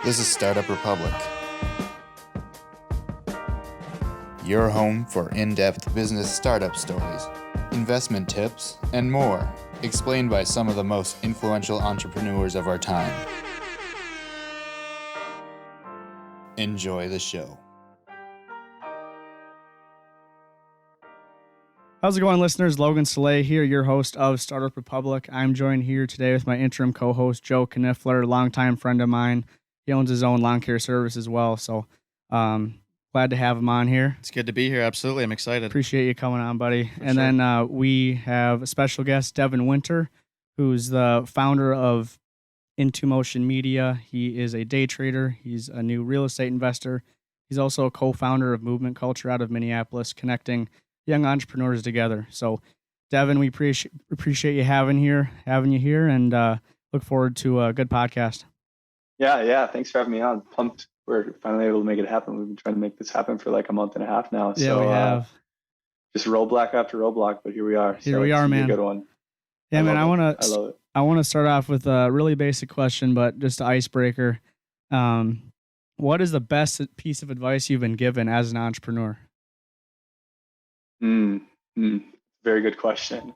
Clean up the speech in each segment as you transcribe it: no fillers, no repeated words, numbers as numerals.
This is Startup Republic, your home for in-depth business startup stories, investment tips, and more, explained by some of the most influential entrepreneurs of our time. Enjoy the show. How's it going, listeners? Logan Saleh here, your host of Startup Republic. I'm joined here today with my interim co-host, Joe Kniffler, longtime friend of mine. He owns his own lawn care service as well, so glad to have him on here. It's good to be here. Absolutely. I'm excited. Appreciate you coming on, buddy. For and sure. Then we have a special guest, Devin Winter, who's the founder of In2Motion Media. He is a day trader. He's a new real estate investor. He's also a co-founder of Movement Culture out of Minneapolis, connecting young entrepreneurs together. So, Devin, we appreciate you having you here, and look forward to a good podcast. Yeah. Thanks for having me on. Pumped we're finally able to make it happen. We've been trying to make this happen for like a month and a half now. Yeah, we have. Just roadblock after roadblock, but here we are. Here we are, man. A good one. Yeah, man. I love it. I want to start off with a really basic question, but just an icebreaker. What is the best piece of advice you've been given as an entrepreneur? Very good question.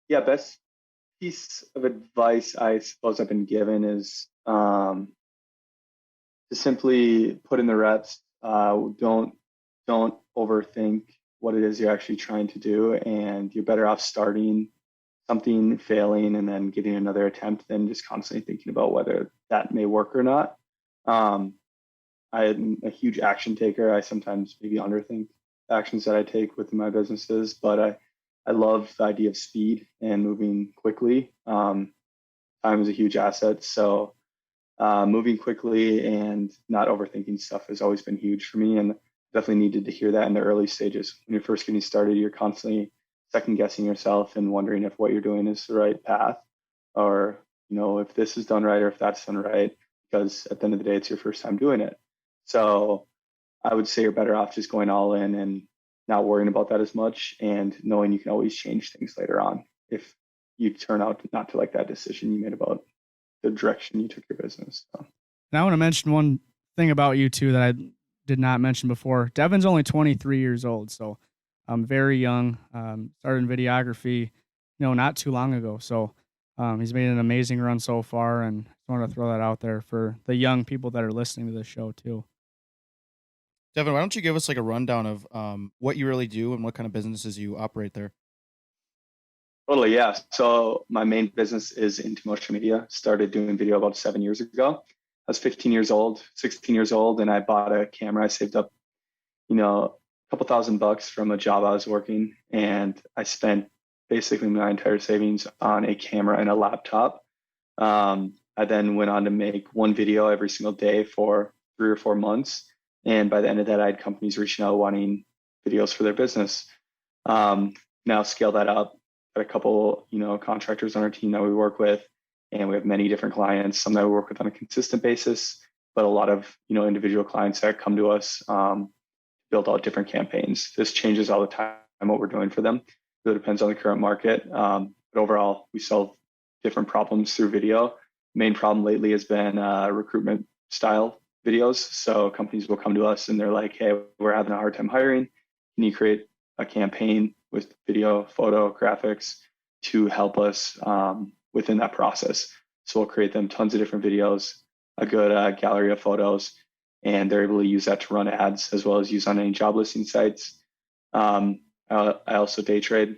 Best piece of advice I suppose I've been given is to simply put in the reps. Don't overthink what it is you're actually trying to do, and you're better off starting something, failing, and then getting another attempt than just constantly thinking about whether that may work or not. I am a huge action taker. I sometimes maybe underthink actions that I take within my businesses, but I love the idea of speed and moving quickly. Time is a huge asset. So moving quickly and not overthinking stuff has always been huge for me, and definitely needed to hear that in the early stages. When you're first getting started, you're constantly second guessing yourself and wondering if what you're doing is the right path, or if this is done right or if that's done right, because at the end of the day, it's your first time doing it. So I would say you're better off just going all in and not worrying about that as much, and knowing you can always change things later on if you turn out not to like that decision you made about the direction you took your business. So. And I want to mention one thing about you too that I did not mention before. Devin's only 23 years old, so very young. Started in videography, not too long ago. So he's made an amazing run so far, and I want to throw that out there for the young people that are listening to this show too. Devin, why don't you give us like a rundown of what you really do and what kind of businesses you operate there? Totally, yeah. So my main business is In2Motion Media. Started doing video about 7 years ago. I was 16 years old, and I bought a camera. I saved up, a couple $1,000 from a job I was working, and I spent basically my entire savings on a camera and a laptop. I then went on to make one video every single day for 3 or 4 months. And by the end of that, I had companies reaching out wanting videos for their business. Now scale that up. Got a couple, contractors on our team that we work with, and we have many different clients. Some that we work with on a consistent basis, but a lot of, individual clients that come to us build out different campaigns. This changes all the time what we're doing for them. It really depends on the current market. But overall, we solve different problems through video. Main problem lately has been recruitment style videos. So companies will come to us and they're like, hey, we're having a hard time hiring. Can you create a campaign with video, photo, graphics to help us within that process? So we'll create them tons of different videos, a good gallery of photos, and they're able to use that to run ads as well as use on any job listing sites. I also day trade,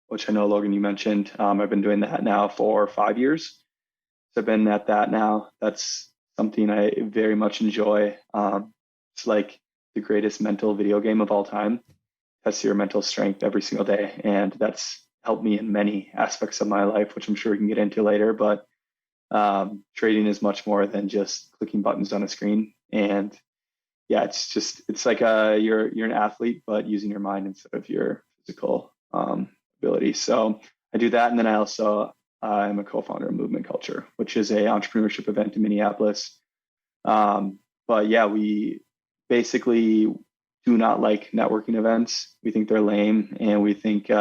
which I know, Logan, you mentioned. I've been doing that now for 5 years. So I've been at that now. That's something I very much enjoy. It's like the greatest mental video game of all time. Tests your mental strength every single day. And that's helped me in many aspects of my life, which I'm sure we can get into later. But trading is much more than just clicking buttons on a screen. And yeah, it's like you're an athlete, but using your mind instead of your physical ability. So I do that. And then I also I'm a co-founder of Movement Culture, which is a entrepreneurship event in Minneapolis. But yeah, we basically do not like networking events. We think they're lame, and we think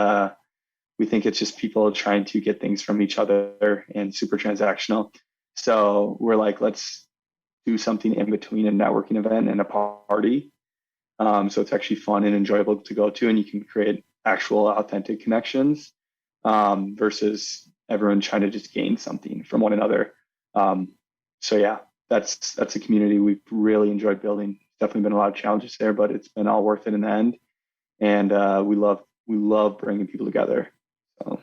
we think it's just people trying to get things from each other and super transactional. So we're like, let's do something in between a networking event and a party. So it's actually fun and enjoyable to go to, and you can create actual authentic connections versus everyone trying to just gain something from one another. So yeah, that's a community we've really enjoyed building. Definitely been a lot of challenges there, but it's been all worth it in the end. And we love bringing people together. So.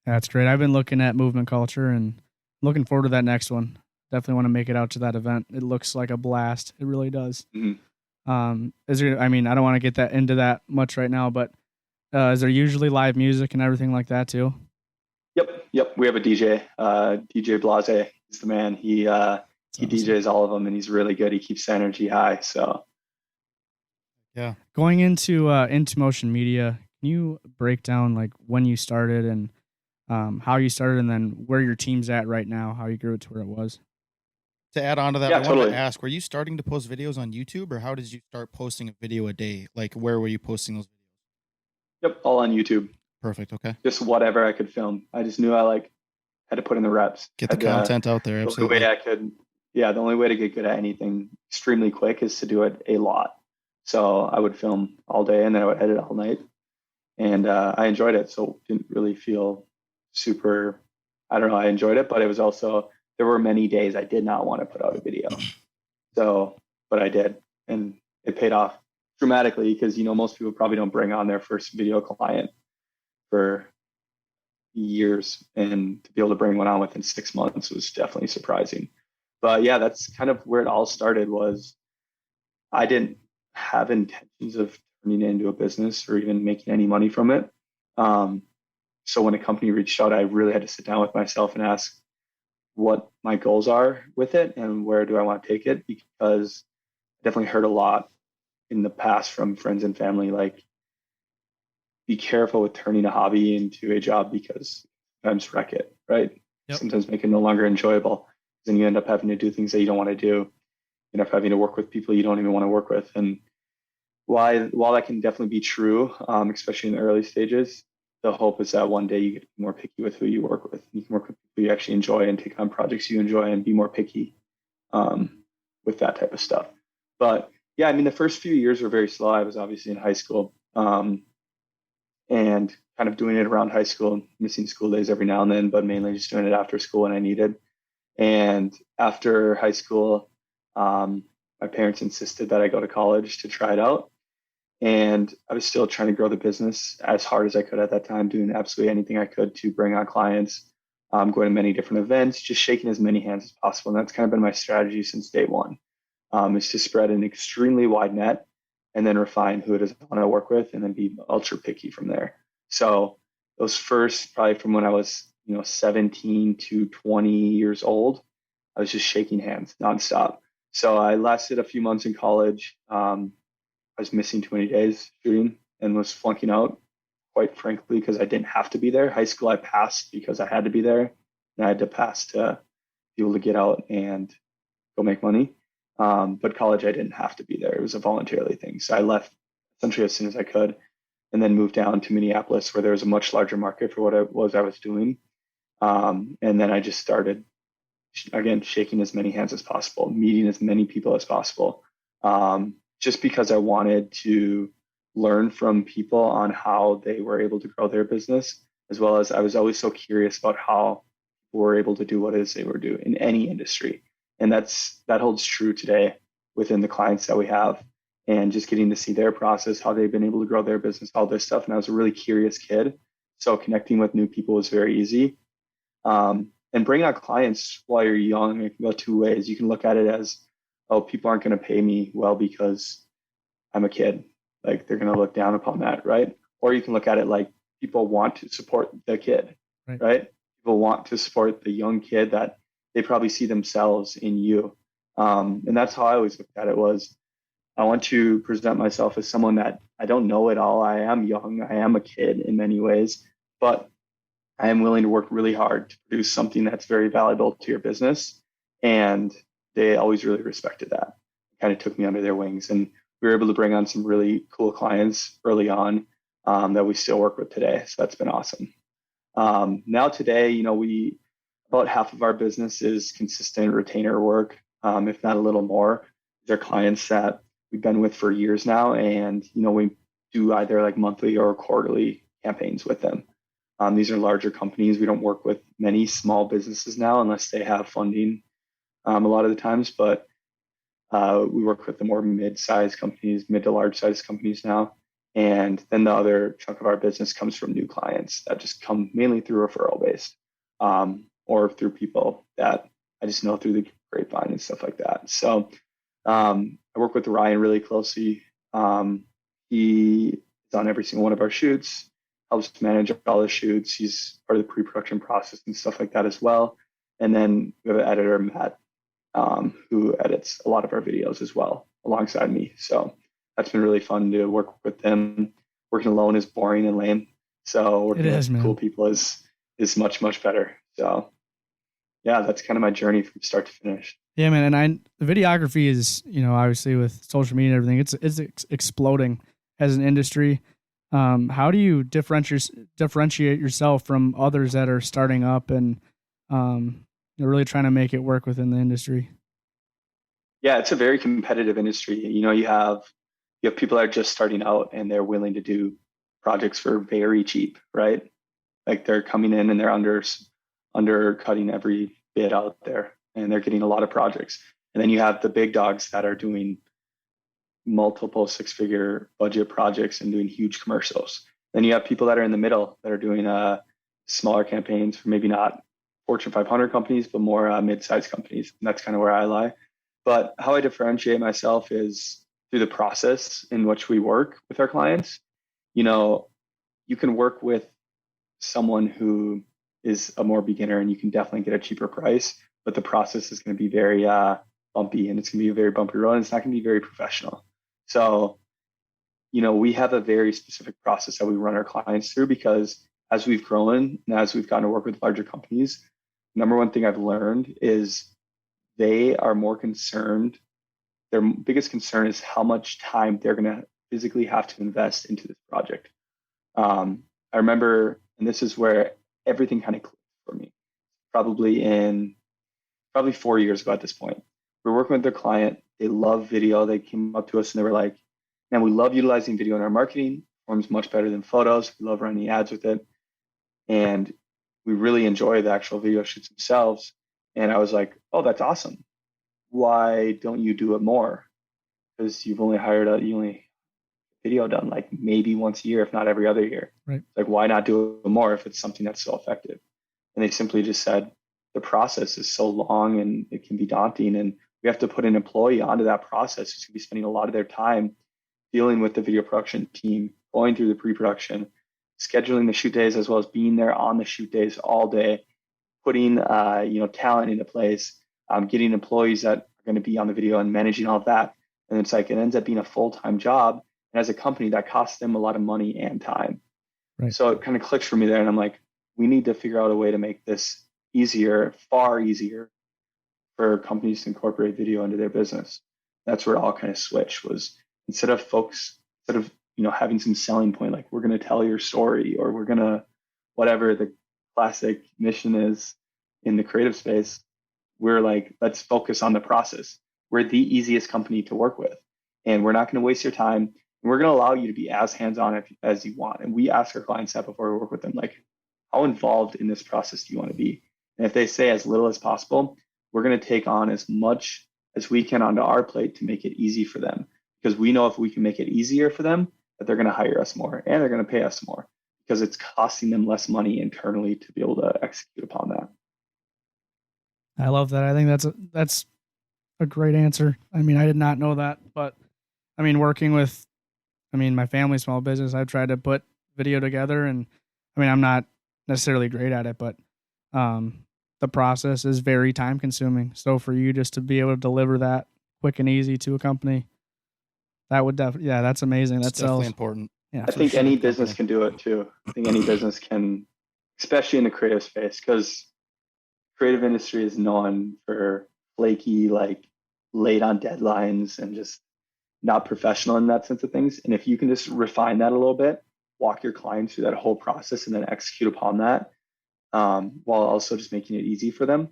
That's great. I've been looking at movement culture and looking forward to that next one. Definitely want to make it out to that event. It looks like a blast. It really does. Mm-hmm. Is there? I mean, I don't want to get that into that much right now, but is there usually live music and everything like that too? Yep. We have a DJ. DJ Blase is the man. He Awesome. DJs all of them, and he's really good. He keeps the energy high. So. Yeah. Going into In2Motion Media, can you break down like when you started and how you started, and then where your team's at right now, how you grew it to where it was? To add on to that, Yeah, I wanted totally. to ask, were you starting to post videos on YouTube, or how did you start posting a video a day? Like, where were you posting those videos? Yep, all on YouTube. Perfect. Okay. Just whatever I could film. I just knew I had to put in the reps. Get the content out there. Absolutely. The only way to get good at anything extremely quick is to do it a lot. So I would film all day and then I would edit all night. And I enjoyed it. So didn't really feel super, I don't know, I enjoyed it, but it was also, there were many days I did not want to put out a video. So, but I did. And it paid off dramatically because, most people probably don't bring on their first video client for years, and to be able to bring one on within 6 months was definitely surprising. But yeah, that's kind of where it all started. Was I didn't have intentions of turning it into a business or even making any money from it. So when a company reached out, I really had to sit down with myself and ask what my goals are with it and where do I want to take it, because I definitely heard a lot in the past from friends and family, like, be careful with turning a hobby into a job because sometimes wreck it, right? Yep. Sometimes make it no longer enjoyable. Then you end up having to do things that you don't want to do. You end up having to work with people you don't even want to work with. And while that can definitely be true, especially in the early stages, the hope is that one day you get more picky with who you work with. You can work with people you actually enjoy and take on projects you enjoy and be more picky with that type of stuff. But yeah, I mean, the first few years were very slow. I was obviously in high school. And kind of doing it around high school, missing school days every now and then, but mainly just doing it after school when I needed. And after high school, my parents insisted that I go to college to try it out. And I was still trying to grow the business as hard as I could at that time, doing absolutely anything I could to bring on clients, going to many different events, just shaking as many hands as possible. And that's kind of been my strategy since day one, is to spread an extremely wide net and then refine who it is I want to work with, and then be ultra picky from there. So those first, probably from when I was, 17 to 20 years old, I was just shaking hands nonstop. So I lasted a few months in college. I was missing too many days shooting and was flunking out, quite frankly, because I didn't have to be there. High school, I passed because I had to be there, and I had to pass to be able to get out and go make money. But college, I didn't have to be there. It was a voluntarily thing. So I left essentially as soon as I could, and then moved down to Minneapolis, where there was a much larger market for what I was doing. And then I just started, again, shaking as many hands as possible, meeting as many people as possible, just because I wanted to learn from people on how they were able to grow their business, as well as I was always so curious about how people were able to do what it is they were doing in any industry. And that holds true today within the clients that we have, and just getting to see their process, how they've been able to grow their business, all this stuff. And I was a really curious kid, so connecting with new people was very easy. And bringing on clients while you're young, it can go two ways. You can look at it as, oh, people aren't going to pay me well because I'm a kid. Like, they're going to look down upon that, right? Or you can look at it like, people want to support the kid, right? People want to support the young kid that they probably see themselves in you. And that's how I always looked at it. Was I want to present myself as someone that I don't know it all. I am young. I am a kid in many ways, but I am willing to work really hard to produce something that's very valuable to your business. And they always really respected that. It kind of took me under their wings, and we were able to bring on some really cool clients early on. that we still work with today. So that's been awesome. Now today, about half of our business is consistent retainer work, if not a little more. They're clients that we've been with for years now, and we do either like monthly or quarterly campaigns with them. These are larger companies. We don't work with many small businesses now unless they have funding a lot of the times, but we work with the more mid-sized companies, mid to large-sized companies now. And then the other chunk of our business comes from new clients that just come mainly through referral based, or through people that I just know through the grapevine and stuff like that. So I work with Ryan really closely. He is on every single one of our shoots, helps manage all the shoots. He's part of the pre-production process and stuff like that as well. And then we have an editor, Matt, who edits a lot of our videos as well alongside me. So that's been really fun to work with them. Working alone is boring and lame. So working with cool people is much, much better. So yeah, that's kind of my journey from start to finish. Yeah, man. And the videography is, obviously with social media and everything, it's exploding as an industry. How do you differentiate yourself from others that are starting up and really trying to make it work within the industry? Yeah, it's a very competitive industry. You have people that are just starting out and they're willing to do projects for very cheap, right? Like they're coming in and they're undercutting every bid out there, and they're getting a lot of projects. And then you have the big dogs that are doing multiple six-figure budget projects and doing huge commercials. Then you have people that are in the middle that are doing smaller campaigns for maybe not Fortune 500 companies, but more mid-sized companies. And that's kind of where I lie. But how I differentiate myself is through the process in which we work with our clients. You can work with someone who is a more beginner and you can definitely get a cheaper price, but the process is going to be very bumpy, and it's going to be a very bumpy road, and it's not going to be very professional. So, we have a very specific process that we run our clients through, because as we've grown and as we've gotten to work with larger companies, number one thing I've learned is they are more concerned. Their biggest concern is how much time they're going to physically have to invest into this project. I remember, and this is where everything kind of clicked for me, probably 4 years ago at this point. We're working with their client. They love video. They came up to us and they were like, man, we love utilizing video in our marketing. Performs much better than photos. We love running ads with it. And we really enjoy the actual video shoots themselves. And I was like, oh, that's awesome. Why don't you do it more? Because you've only video done like maybe once a year, if not every other year. Right. Like, why not do it more if it's something that's so effective? And they simply just said, the process is so long and it can be daunting, and we have to put an employee onto that process who's going to be spending a lot of their time dealing with the video production team, going through the pre-production, scheduling the shoot days, as well as being there on the shoot days all day, putting talent into place, getting employees that are going to be on the video and managing all of that. And it's like it ends up being a full-time job. And as a company, that costs them a lot of money and time. Right. So it kind of clicks for me there. And I'm like, we need to figure out a way to make this easier, far easier for companies to incorporate video into their business. That's where it all kind of switched, was instead of having some selling point, like we're going to tell your story, or we're going to, whatever the classic mission is in the creative space, we're like, let's focus on the process. We're the easiest company to work with, and we're not going to waste your time. And we're going to allow you to be as hands-on as you want. And we ask our clients that before we work with them, like, how involved in this process do you want to be? And if they say as little as possible, we're going to take on as much as we can onto our plate to make it easy for them. Because we know if we can make it easier for them, that they're going to hire us more and they're going to pay us more, because it's costing them less money internally to be able to execute upon that. I love that. I think that's a great answer. I mean, I did not know that, but I mean, working with, my family's small business, I've tried to put video together, and I'm not necessarily great at it, but the process is very time consuming. So for you just to be able to deliver that quick and easy to a company, that would definitely, that's amazing. That's definitely important. Yeah, I think any business can do it too. I think any business can, especially in the creative space, because creative industry is known for flaky, like late on deadlines and just not professional in that sense of things. And if you can just refine that a little bit walk your client through that whole process and then execute upon that, while also just making it easy for them,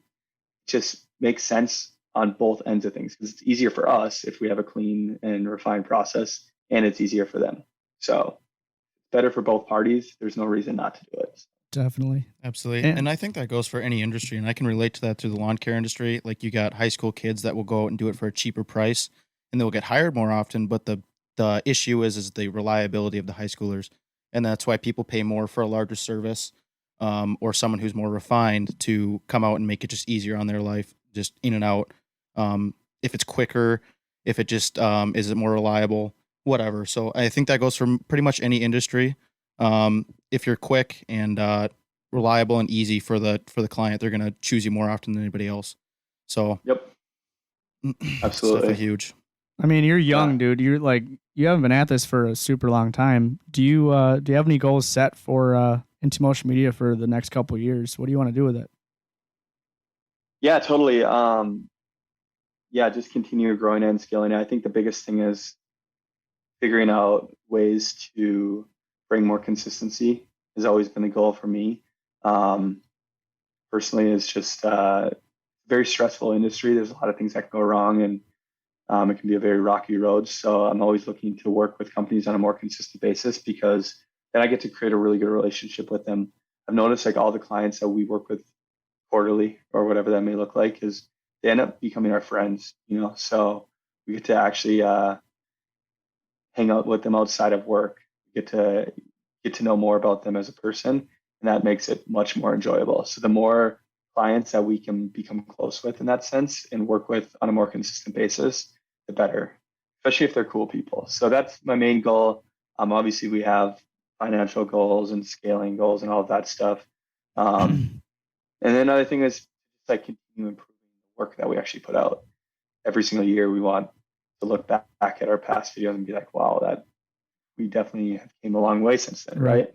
just makes sense on both ends of things, because it's easier for us if we have a clean and refined process, and it's easier for them. So better for both parties. There's no reason not to do it. Definitely. Absolutely. And I think that goes for any industry. And I can relate to that through the lawn care industry. Like, you got high school kids that will go out and do it for a cheaper price, and they'll get hired more often. But the issue is the reliability of the high schoolers. And that's why people pay more for a larger service, or someone who's more refined to come out and make it just easier on their life, just in and out. If it's quicker, if it just is it more reliable, whatever. So I think that goes for pretty much any industry. If you're quick and reliable and easy for the client, they're gonna choose you more often than anybody else. So Yep, it's absolutely. definitely huge. I mean, you're young, Yeah. dude. You're like, you haven't been at this for a super long time. Do you have any goals set for In2Motion Media for the next couple of years? What do you want to do with it? Yeah, totally. Yeah, just continue growing and scaling it. I think the biggest thing is figuring out ways to bring more consistency has always been the goal for me. Personally, it's just a very stressful industry. There's a lot of things that can go wrong, and it can be a very rocky road. So I'm always looking to work with companies on a more consistent basis, because then I get to create a really good relationship with them. I've noticed like all the clients that we work with quarterly or whatever that may look like, is they end up becoming our friends, so we get to actually hang out with them outside of work, get to know more about them as a person, and that makes it much more enjoyable. So the more clients that we can become close with in that sense and work with on a more consistent basis, the better, especially if they're cool people. So that's my main goal. Obviously we have financial goals and scaling goals and all of that stuff. And then another thing is like continue improving the work that we actually put out. Every single year we want to look back at our past videos and be like, wow, that we definitely have came a long way since then, right?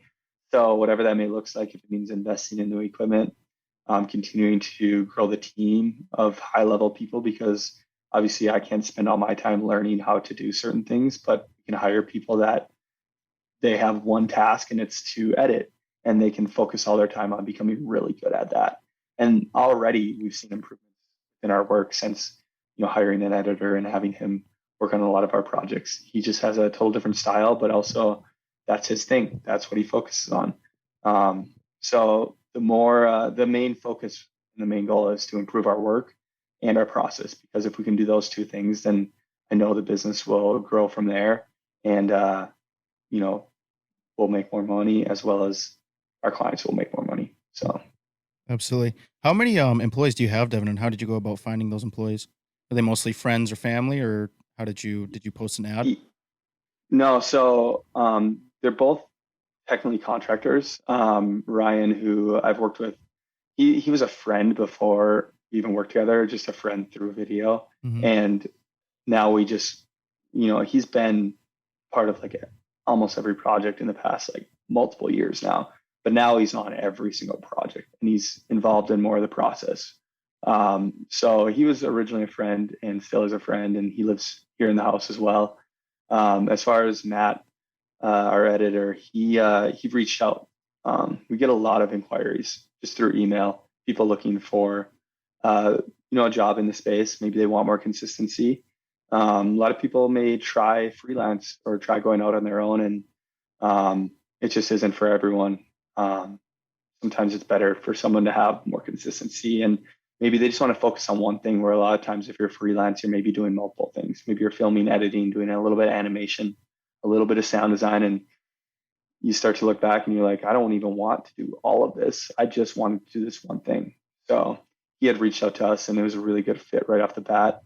So whatever that may look like, if it means investing in new equipment, continuing to grow the team of high level people, because obviously I can't spend all my time learning how to do certain things, but we can hire people that they have one task and it's to edit, and they can focus all their time on becoming really good at that. And already we've seen improvements in our work since, hiring an editor and having him work on a lot of our projects. He just has a total different style, but also that's his thing. That's what he focuses on. So the main focus and the main goal is to improve our work and our process, because if we can do those two things, then I know the business will grow from there, and we'll make more money, as well as our clients will make more money. So Absolutely. How many employees do you have, Devin, and how did you go about finding those employees? Are they mostly friends or family, or how did you post an ad? No, so they're both technically contractors. Ryan, who I've worked with, he was a friend before we even worked together, just a friend through video. Mhm. And now we just, he's been part of like almost every project in the past like multiple years now. But now he's on every single project and he's involved in more of the process. So he was originally a friend and still is a friend, and he lives here in the house as well. As far as Matt, our editor, he reached out. We get a lot of inquiries just through email, people looking for a job in the space. Maybe they want more consistency. A lot of people may try freelance or try going out on their own, and it just isn't for everyone. Sometimes it's better for someone to have more consistency, and maybe they just want to focus on one thing, where a lot of times if you're freelance, you're maybe doing multiple things. Maybe you're filming, editing, doing a little bit of animation, a little bit of sound design, and you start to look back and you're like, I don't even want to do all of this. I just want to do this one thing. So he had reached out to us, and it was a really good fit right off the bat.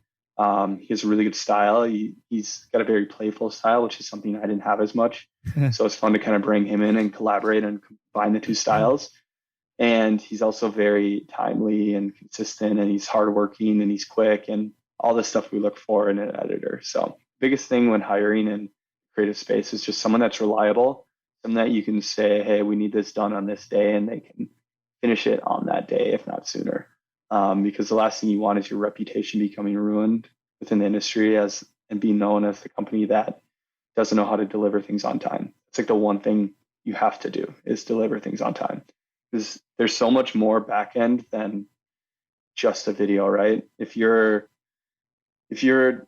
He has a really good style. He's got a very playful style, which is something I didn't have as much. So it's fun to kind of bring him in and collaborate and combine the two styles. And he's also very timely and consistent, and he's hardworking and he's quick, and all the stuff we look for in an editor. So biggest thing when hiring in creative space is just someone that's reliable, someone that you can say, hey, we need this done on this day, and they can finish it on that day, if not sooner. Because the last thing you want is your reputation becoming ruined within the industry and being known as the company that doesn't know how to deliver things on time. It's like the one thing you have to do is deliver things on time. Because there's so much more back end than just a video, right? If you're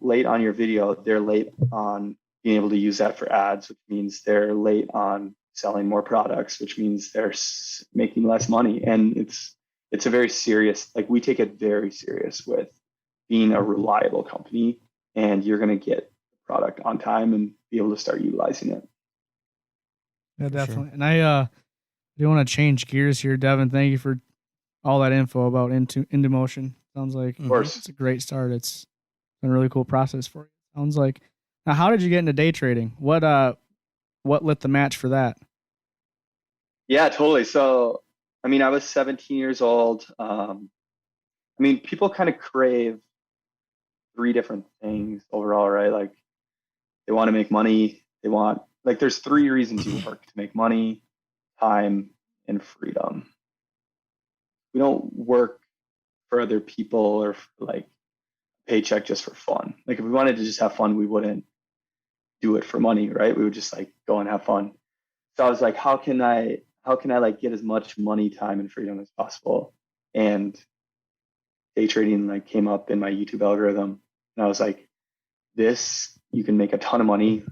late on your video, they're late on being able to use that for ads, which means they're late on selling more products, which means they're making less money. And it's a very serious, like we take it very serious with being a reliable company, and you're going to get the product on time and be able to start utilizing it. Yeah, definitely. Sure. And I do want to change gears here, Devin. Thank you for all that info about In2Motion. Sounds like of course it's a great start. It's been a really cool process for you. Sounds like. Now, how did you get into day trading? What lit the match for that? Yeah, totally. So, I mean, I was 17 years old. I mean, people kind of crave 3 different things overall, right? Like they want to make money. They want, like, there's 3 reasons you work: to make money, time, and freedom. We don't work for other people or for, like, paycheck just for fun. Like if we wanted to just have fun, we wouldn't do it for money, right? We would just like go and have fun. So I was like, how can I like get as much money, time, and freedom as possible? And day trading like came up in my YouTube algorithm, and I was like, this, you can make a ton of money.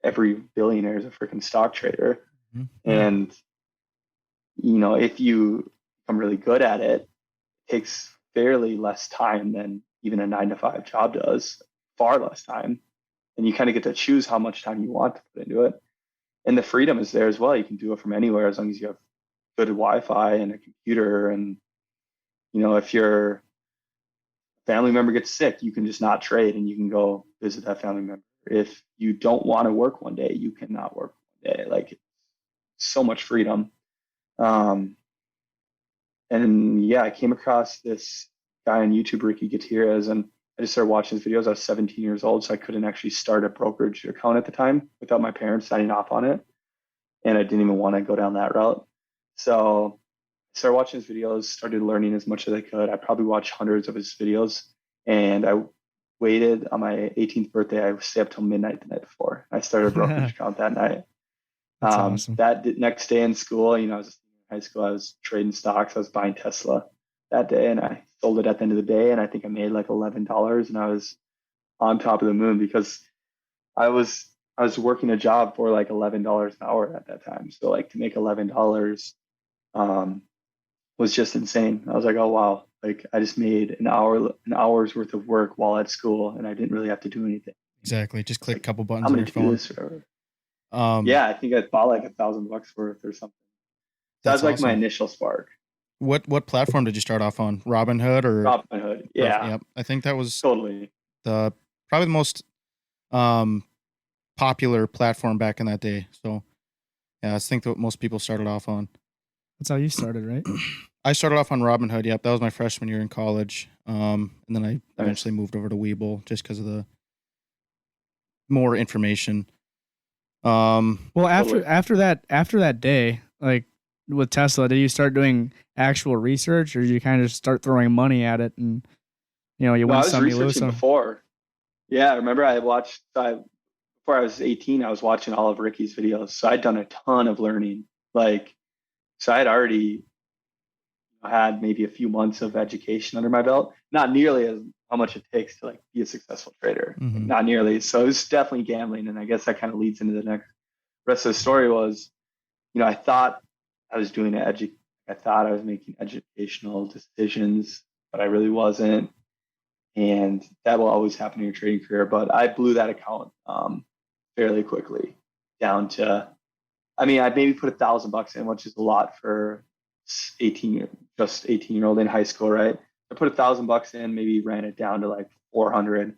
Every billionaire is a freaking stock trader. Mm-hmm. And you know, if you become really good at it, it takes fairly less time than even a 9-to-5 job does, far less time. And you kind of get to choose how much time you want to put into it. And the freedom is there as well. You can do it from anywhere as long as you have good Wi-Fi and a computer. And, you know, if your family member gets sick, you can just not trade and you can go visit that family member. If you don't want to work one day, you cannot work one day. Like, so much freedom. And yeah, I came across this guy on YouTube, Ricky Gutierrez, and I just started watching his videos. I was 17 years old, so I couldn't actually start a brokerage account at the time without my parents signing off on it. And I didn't even want to go down that route. So I started watching his videos, started learning as much as I could. I probably watched hundreds of his videos. And I waited on my 18th birthday. I would stay up till midnight the night before. I started a brokerage account that night. That's awesome. That next day in school, you know, I was in high school, I was trading stocks. I was buying Tesla that day, and I sold it at the end of the day, and I think I made like $11, and I was on top of the moon because I was working a job for like $11 an hour at that time. So like to make $11 was just insane. I was like, oh wow, like I just made an hour's worth of work while at school, and I didn't really have to do anything. Exactly, just click a couple buttons on your phone. Yeah, I think I bought like $1,000 worth or something. That was like awesome. My initial spark. What platform did you start off on? Robinhood or Robinhood? Yeah. Yep. I think that was totally probably the most popular platform back in that day. So yeah, I think that most people started off on. That's how you started, right? I started off on Robinhood. Yep, that was my freshman year in college. And then I eventually moved over to Webull just because of the more information. Well, after that day, like with Tesla, did you start doing actual research, or did you kind of start throwing money at it and you win some, you lose some? Before. Yeah, I remember before I was 18, I was watching all of Ricky's videos, so I'd done a ton of learning. Like, so I had already had maybe a few months of education under my belt, not nearly as how much it takes to like be a successful trader, not nearly. So it was definitely gambling, and I guess that kind of leads into the next rest of the story. Was, I thought I was doing I thought I was making educational decisions, but I really wasn't. And that will always happen in your trading career. But I blew that account fairly quickly down to, I maybe put $1,000 in, which is a lot for 18-year-old in high school, right? I put $1,000 in, maybe ran it down to like 400,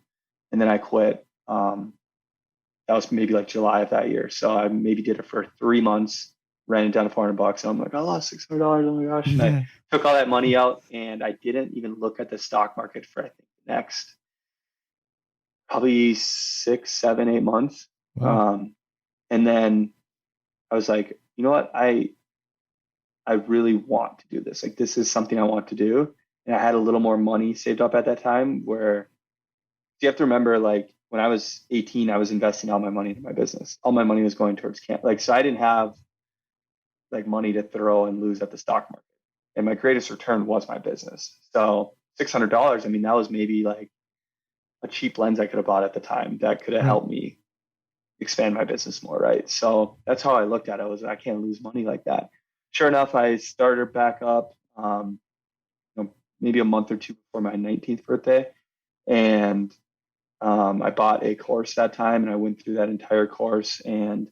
and then I quit. That was maybe like July of that year. So I maybe did it for 3 months, ran it down to $400. And I'm like, I lost $600. Oh my gosh. And I took all that money out, and I didn't even look at the stock market for, I think, the next probably 6, 7, 8 months. Wow. And then I was like, you know what? I really want to do this. Like, this is something I want to do. And I had a little more money saved up at that time, where you have to remember, like, when I was 18, I was investing all my money into my business. All my money was going towards camp. Like, so I didn't have like money to throw and lose at the stock market. And my greatest return was my business. So $600, I mean, that was maybe like a cheap lens I could have bought at the time that could have helped me expand my business more, right? So that's how I looked at it. Was I can't lose money like that. Sure enough, I started back up maybe a month or two before my 19th birthday. And I bought a course that time and I went through that entire course and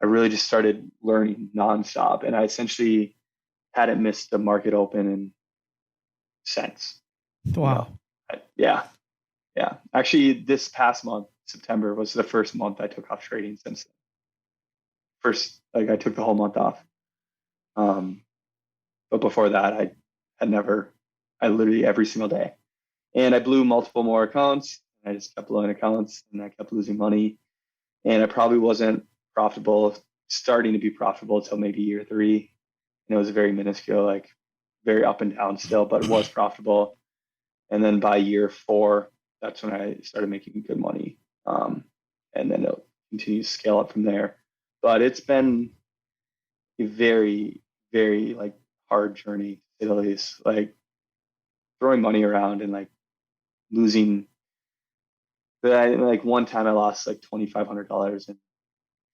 I really just started learning nonstop. And I essentially hadn't missed the market open in since. Wow. Yeah. Actually, this past month, September, was the first month I took off trading since then. I took the whole month off. But before that, I literally every single day. And I blew multiple more accounts. I just kept blowing accounts and I kept losing money. And I probably wasn't starting to be profitable until maybe year 3. And it was very minuscule, like very up and down still, but it was profitable. And then by year 4, that's when I started making good money. And then it'll continue to scale up from there. But it's been a very, very like hard journey, to say the least. Like throwing money around and like losing. Like one time I lost like $2,500 in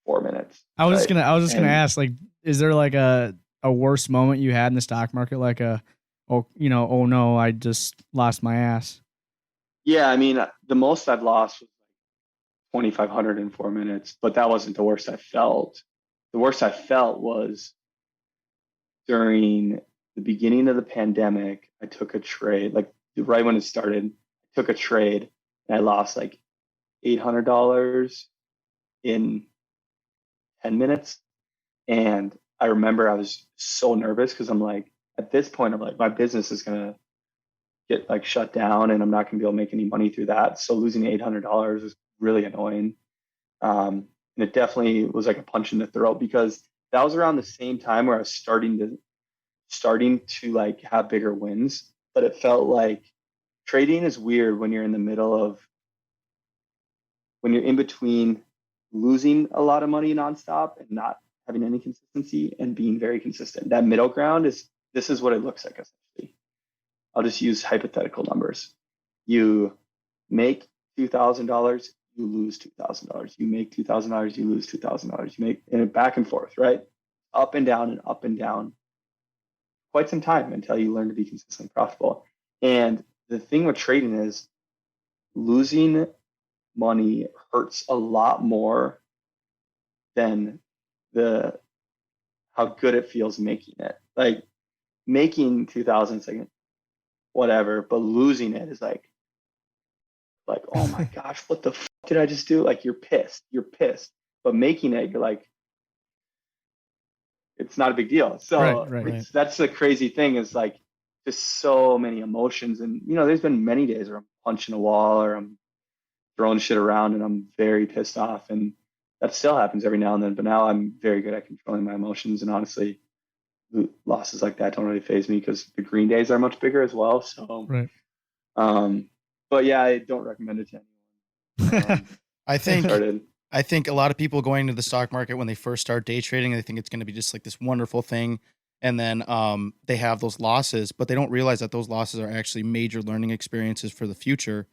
4 minutes. I was just gonna ask, like, is there like a worse moment you had in the stock market, like oh no, I just lost my ass? Yeah, I mean, the most I've lost was like $2,500 in 4 minutes, but that wasn't the worst I felt. The worst I felt was during the beginning of the pandemic. I took a trade, like right when it started, I took a trade and I lost like $800 in 10 minutes. And I remember I was so nervous because I'm like, at this point, I'm like, my business is going to get like shut down and I'm not going to be able to make any money through that. So losing $800 was really annoying. And it definitely was like a punch in the throat because that was around the same time where I was starting to like have bigger wins. But it felt like trading is weird when you're in between losing a lot of money nonstop and not having any consistency and being very consistent. That middle ground this is what it looks like essentially. I'll just use hypothetical numbers. You make $2,000, you lose $2,000. You make $2,000, you lose $2,000. You make and back and forth, right? Up and down, quite some time until you learn to be consistently profitable. And the thing with trading is losing money hurts a lot more than how good it feels making it. Like making 2,000 is like whatever, but losing it is like oh my gosh, what the fuck did I just do? Like you're pissed, but making it, you're like, it's not a big deal. So right. That's the crazy thing is like just so many emotions. And there's been many days where I'm punching a wall or I'm throwing shit around and I'm very pissed off, and that still happens every now and then, but now I'm very good at controlling my emotions, and honestly losses like that don't really faze me because the green days are much bigger as well. So right. But yeah, I don't recommend it to anyone. I think a lot of people going into the stock market when they first start day trading, they think it's going to be just like this wonderful thing, and then they have those losses, but they don't realize that those losses are actually major learning experiences for the future.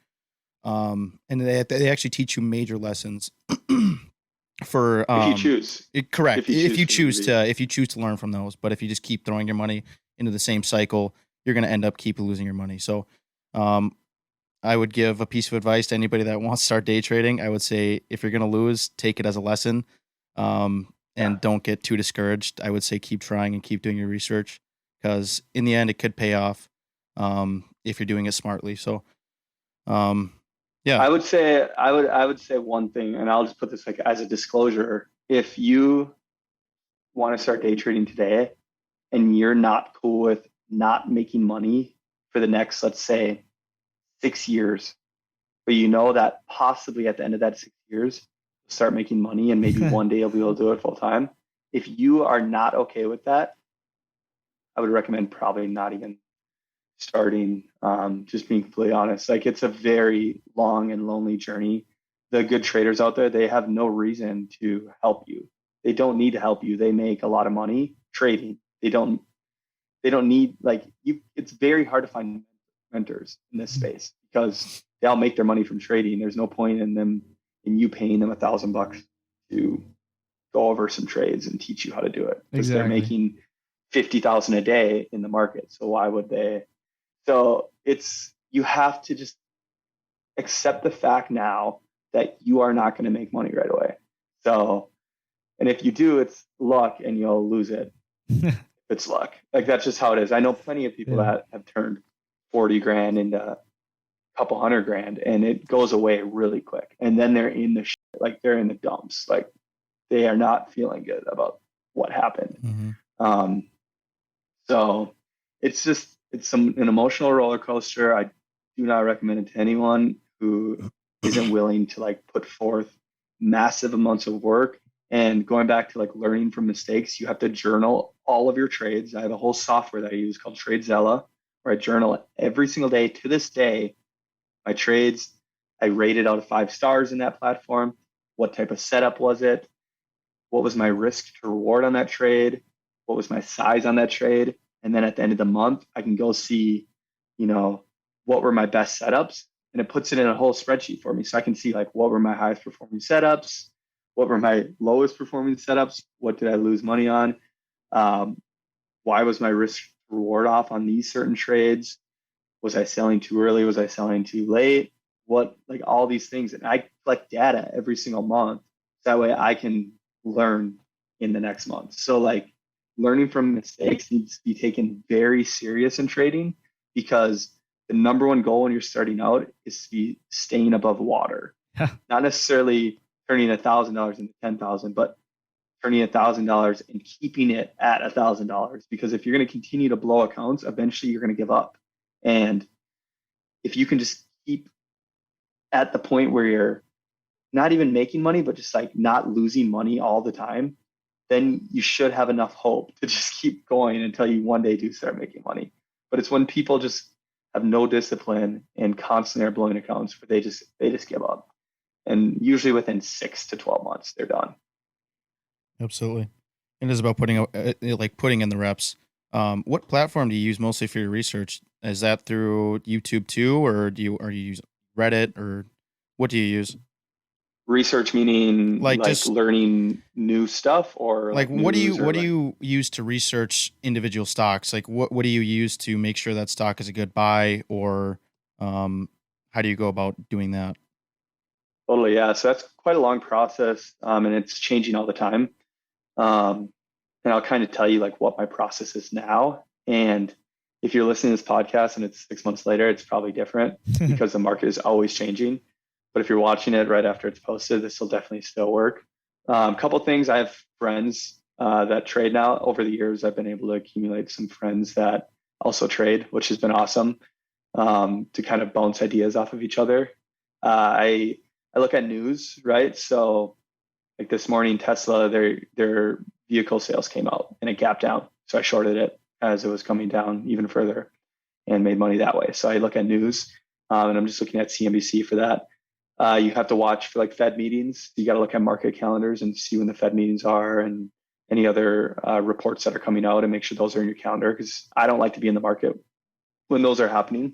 And they actually teach you major lessons for if you choose. Correct. If you choose to learn from those, but if you just keep throwing your money into the same cycle, you're going to end up keep losing your money. So, I would give a piece of advice to anybody that wants to start day trading. I would say if you're going to lose, take it as a lesson, and don't get too discouraged. I would say keep trying and keep doing your research because in the end, it could pay off if you're doing it smartly. So, yeah, I would say one thing, and I'll just put this like as a disclosure. If you want to start day trading today and you're not cool with not making money for the next, let's say, 6 years, but that possibly at the end of that 6 years, you'll start making money and maybe one day you'll be able to do it full time. If you are not okay with that, I would recommend probably not even starting. Just being completely honest, like it's a very long and lonely journey. The good traders out there, they have no reason to help you. They don't need to help you. They make a lot of money trading. They don't need like you. It's very hard to find mentors in this space because they all make their money from trading. There's no point in you paying them $1,000 to go over some trades and teach you how to do it because they're Exactly. making 50,000 a day in the market. So why would they? So you have to just accept the fact now that you are not going to make money right away. So, and if you do, it's luck and you'll lose it. It's luck. Like that's just how it is. I know plenty of people Yeah. that have turned 40 grand into a couple hundred grand and it goes away really quick. And then they're in the shit, like they're in the dumps. Like they are not feeling good about what happened. Mm-hmm. So it's an emotional roller coaster. I do not recommend it to anyone who isn't willing to like put forth massive amounts of work. And going back to like learning from mistakes, you have to journal all of your trades. I have a whole software that I use called TradeZella, where I journal every single day. To this day, my trades, I rated out of 5 stars in that platform. What type of setup was it? What was my risk to reward on that trade? What was my size on that trade? And then at the end of the month, I can go see, what were my best setups, and it puts it in a whole spreadsheet for me. So I can see like what were my highest performing setups, what were my lowest performing setups, what did I lose money on, why was my risk reward off on these certain trades, was I selling too early, was I selling too late, what, like all these things. And I collect data every single month. That way I can learn in the next month. So like learning from mistakes needs to be taken very serious in trading because the number one goal when you're starting out is to be staying above water. Not necessarily turning $1,000 into 10,000, but turning $1,000 and keeping it at $1,000. Because if you're going to continue to blow accounts, eventually you're going to give up. And if you can just keep at the point where you're not even making money, but just like not losing money all the time, then you should have enough hope to just keep going until you one day do start making money. But it's when people just have no discipline and constantly are blowing accounts where they just give up. And usually within 6 to 12 months, they're done. Absolutely. It is about putting in the reps. What platform do you use mostly for your research? Is that through YouTube too, or are you use Reddit, or what do you use? Research meaning Like like just learning new stuff, or like what do you use to research individual stocks? Like what do you use to make sure that stock is a good buy, or how do you go about doing that? Totally, yeah. So that's quite a long process, and it's changing all the time. And I'll kind of tell you like what my process is now. And if you're listening to this podcast and it's 6 months later, it's probably different because the market is always changing. But if you're watching it right after it's posted, this will definitely still work. A couple things. I have friends that trade now. Over the years, I've been able to accumulate some friends that also trade, which has been awesome to kind of bounce ideas off of each other. I look at news, right? So like this morning, Tesla, their vehicle sales came out and it gapped down. So I shorted it as it was coming down even further and made money that way. So I look at news and I'm just looking at CNBC for that. You have to watch for like Fed meetings. You got to look at market calendars and see when the Fed meetings are and any other reports that are coming out and make sure those are in your calendar because I don't like to be in the market when those are happening.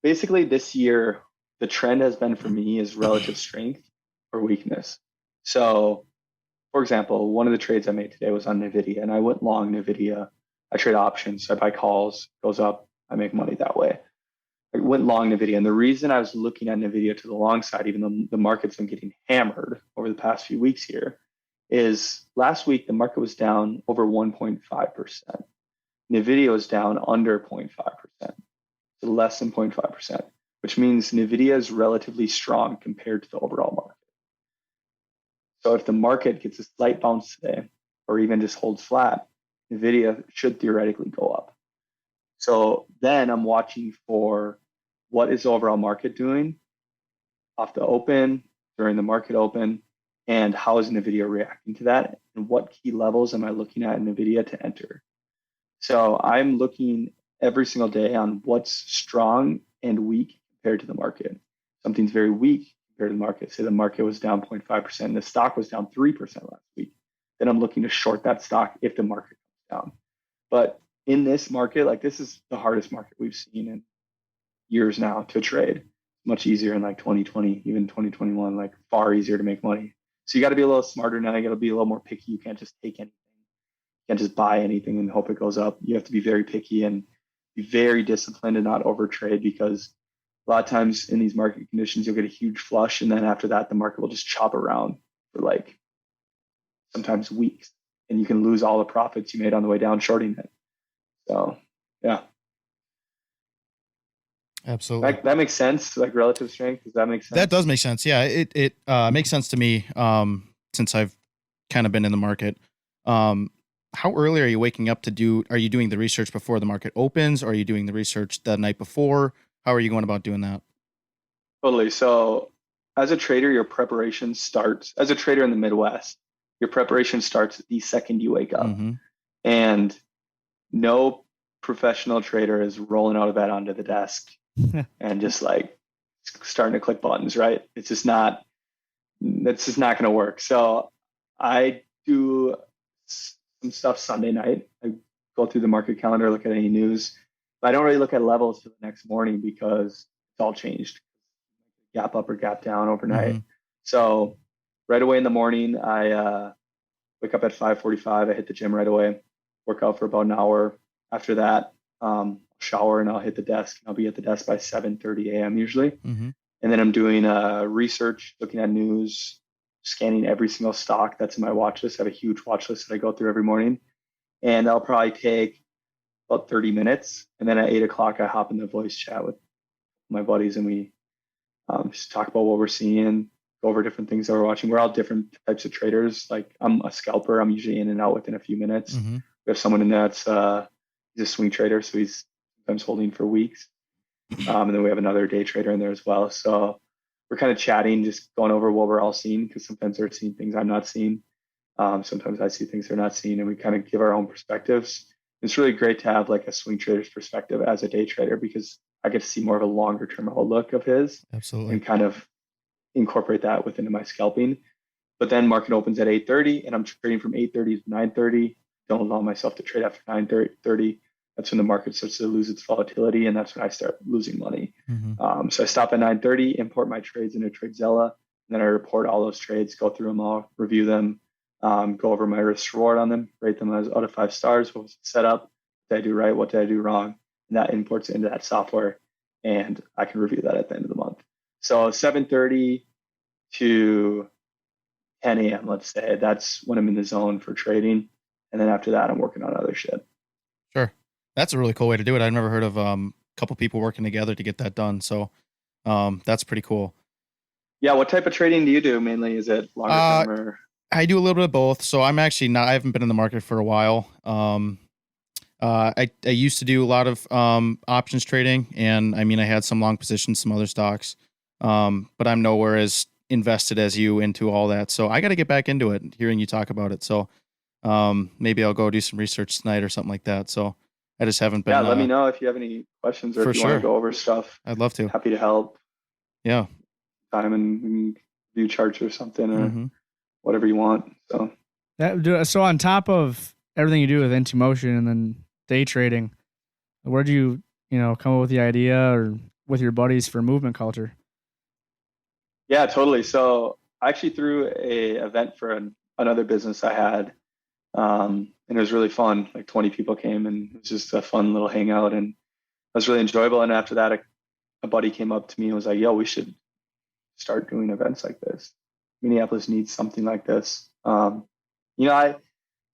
Basically, this year, the trend has been for me is relative strength or weakness. So, for example, one of the trades I made today was on NVIDIA, and I went long NVIDIA. I trade options. I buy calls, goes up, I make money that way. I went long NVIDIA. And the reason I was looking at NVIDIA to the long side, even though the market's been getting hammered over the past few weeks here, is last week the market was down over 1.5%. NVIDIA was down under 0.5%, so less than 0.5%, which means NVIDIA is relatively strong compared to the overall market. So if the market gets a slight bounce today, or even just holds flat, NVIDIA should theoretically go up. So then I'm watching for what is the overall market doing off the open, during the market open, and how is NVIDIA reacting to that, and what key levels am I looking at in NVIDIA to enter. So I'm looking every single day on what's strong and weak compared to the market. Something's very weak compared to the market. Say the market was down 0.5% and the stock was down 3% last week. then I'm looking to short that stock if the market comes down. But in this market, like this is the hardest market we've seen in years now to trade. Much easier in like 2020, even 2021, like far easier to make money. So you got to be a little smarter now. You got to be a little more picky. You can't just take anything. You can't just buy anything and hope it goes up. You have to be very picky and be very disciplined and not overtrade, because a lot of times in these market conditions, you'll get a huge flush. And then after that, the market will just chop around for like sometimes weeks, and you can lose all the profits you made on the way down shorting it. So yeah. Absolutely. That makes sense. Like relative strength. Does that make sense? That does make sense. Yeah. It makes sense to me. Since I've kind of been in the market. How early are you waking up are you doing the research before the market opens, or are you doing the research the night before? How are you going about doing that? Totally. So as a trader, your preparation starts, as a trader in the Midwest, your preparation starts the second you wake up. Mm-hmm. And no professional trader is rolling out of bed onto the desk and just like starting to click buttons, right? It's just not going to work. So I do some stuff Sunday night. I go through the market calendar, look at any news. But I don't really look at levels for the next morning because it's all changed. Gap up or gap down overnight. Mm-hmm. So right away in the morning, I wake up at 5:45. I hit the gym right away, work out for about an hour. After that, shower and I'll hit the desk. I'll be at the desk by 7:30 a.m. usually. Mm-hmm. And then I'm doing research, looking at news, scanning every single stock that's in my watch list. I have a huge watch list that I go through every morning. And I'll probably take about 30 minutes. And then at 8 o'clock, I hop in the voice chat with my buddies and we just talk about what we're seeing, go over different things that we're watching. We're all different types of traders. Like I'm a scalper. I'm usually in and out within a few minutes. Mm-hmm. We have someone in that's he's a swing trader, so he's sometimes holding for weeks. And then we have another day trader in there as well. So we're kind of chatting, just going over what we're all seeing, because sometimes they're seeing things I'm not seeing. Sometimes I see things they're not seeing, and we kind of give our own perspectives. It's really great to have like a swing trader's perspective as a day trader, because I get to see more of a longer term outlook of his. Absolutely. And kind of incorporate that within my scalping. But then market opens at 8:30 and I'm trading from 8:30 to 9:30. Don't allow myself to trade after 9:30. That's when the market starts to lose its volatility, and that's when I start losing money. Mm-hmm. So I stop at 9:30, import my trades into TradeZella, and then I report all those trades, go through them all, review them, go over my risk reward on them, rate them as out of 5 stars. What was the setup? What did I do right? What did I do wrong? And that imports into that software, and I can review that at the end of the month. So 7:30 to 10 a.m., let's say, that's when I'm in the zone for trading. And then after that, I'm working on other shit. Sure. That's a really cool way to do it. I've never heard of a couple people working together to get that done. So that's pretty cool. Yeah. What type of trading do you do mainly? Is it longer term or? I do a little bit of both. So I'm actually I haven't been in the market for a while. I used to do a lot of options trading, and I mean, I had some long positions, some other stocks, but I'm nowhere as invested as you into all that. So I got to get back into it, hearing you talk about it. So maybe I'll go do some research tonight or something like that. So I just haven't been. Yeah, let me know if you have any questions or if you want to go over stuff. I'd love to. Happy to help. Yeah. Time and we can view charts or something or whatever you want. So on top of everything you do with In2Motion and then day trading, where do you come up with the idea or with your buddies for movement culture? Yeah, totally. So I actually threw a event for another business I had, and it was really fun. Like 20 people came, and it was just a fun little hangout, and it was really enjoyable. And after that, a buddy came up to me and was like, "Yo, we should start doing events like this. Minneapolis needs something like this." I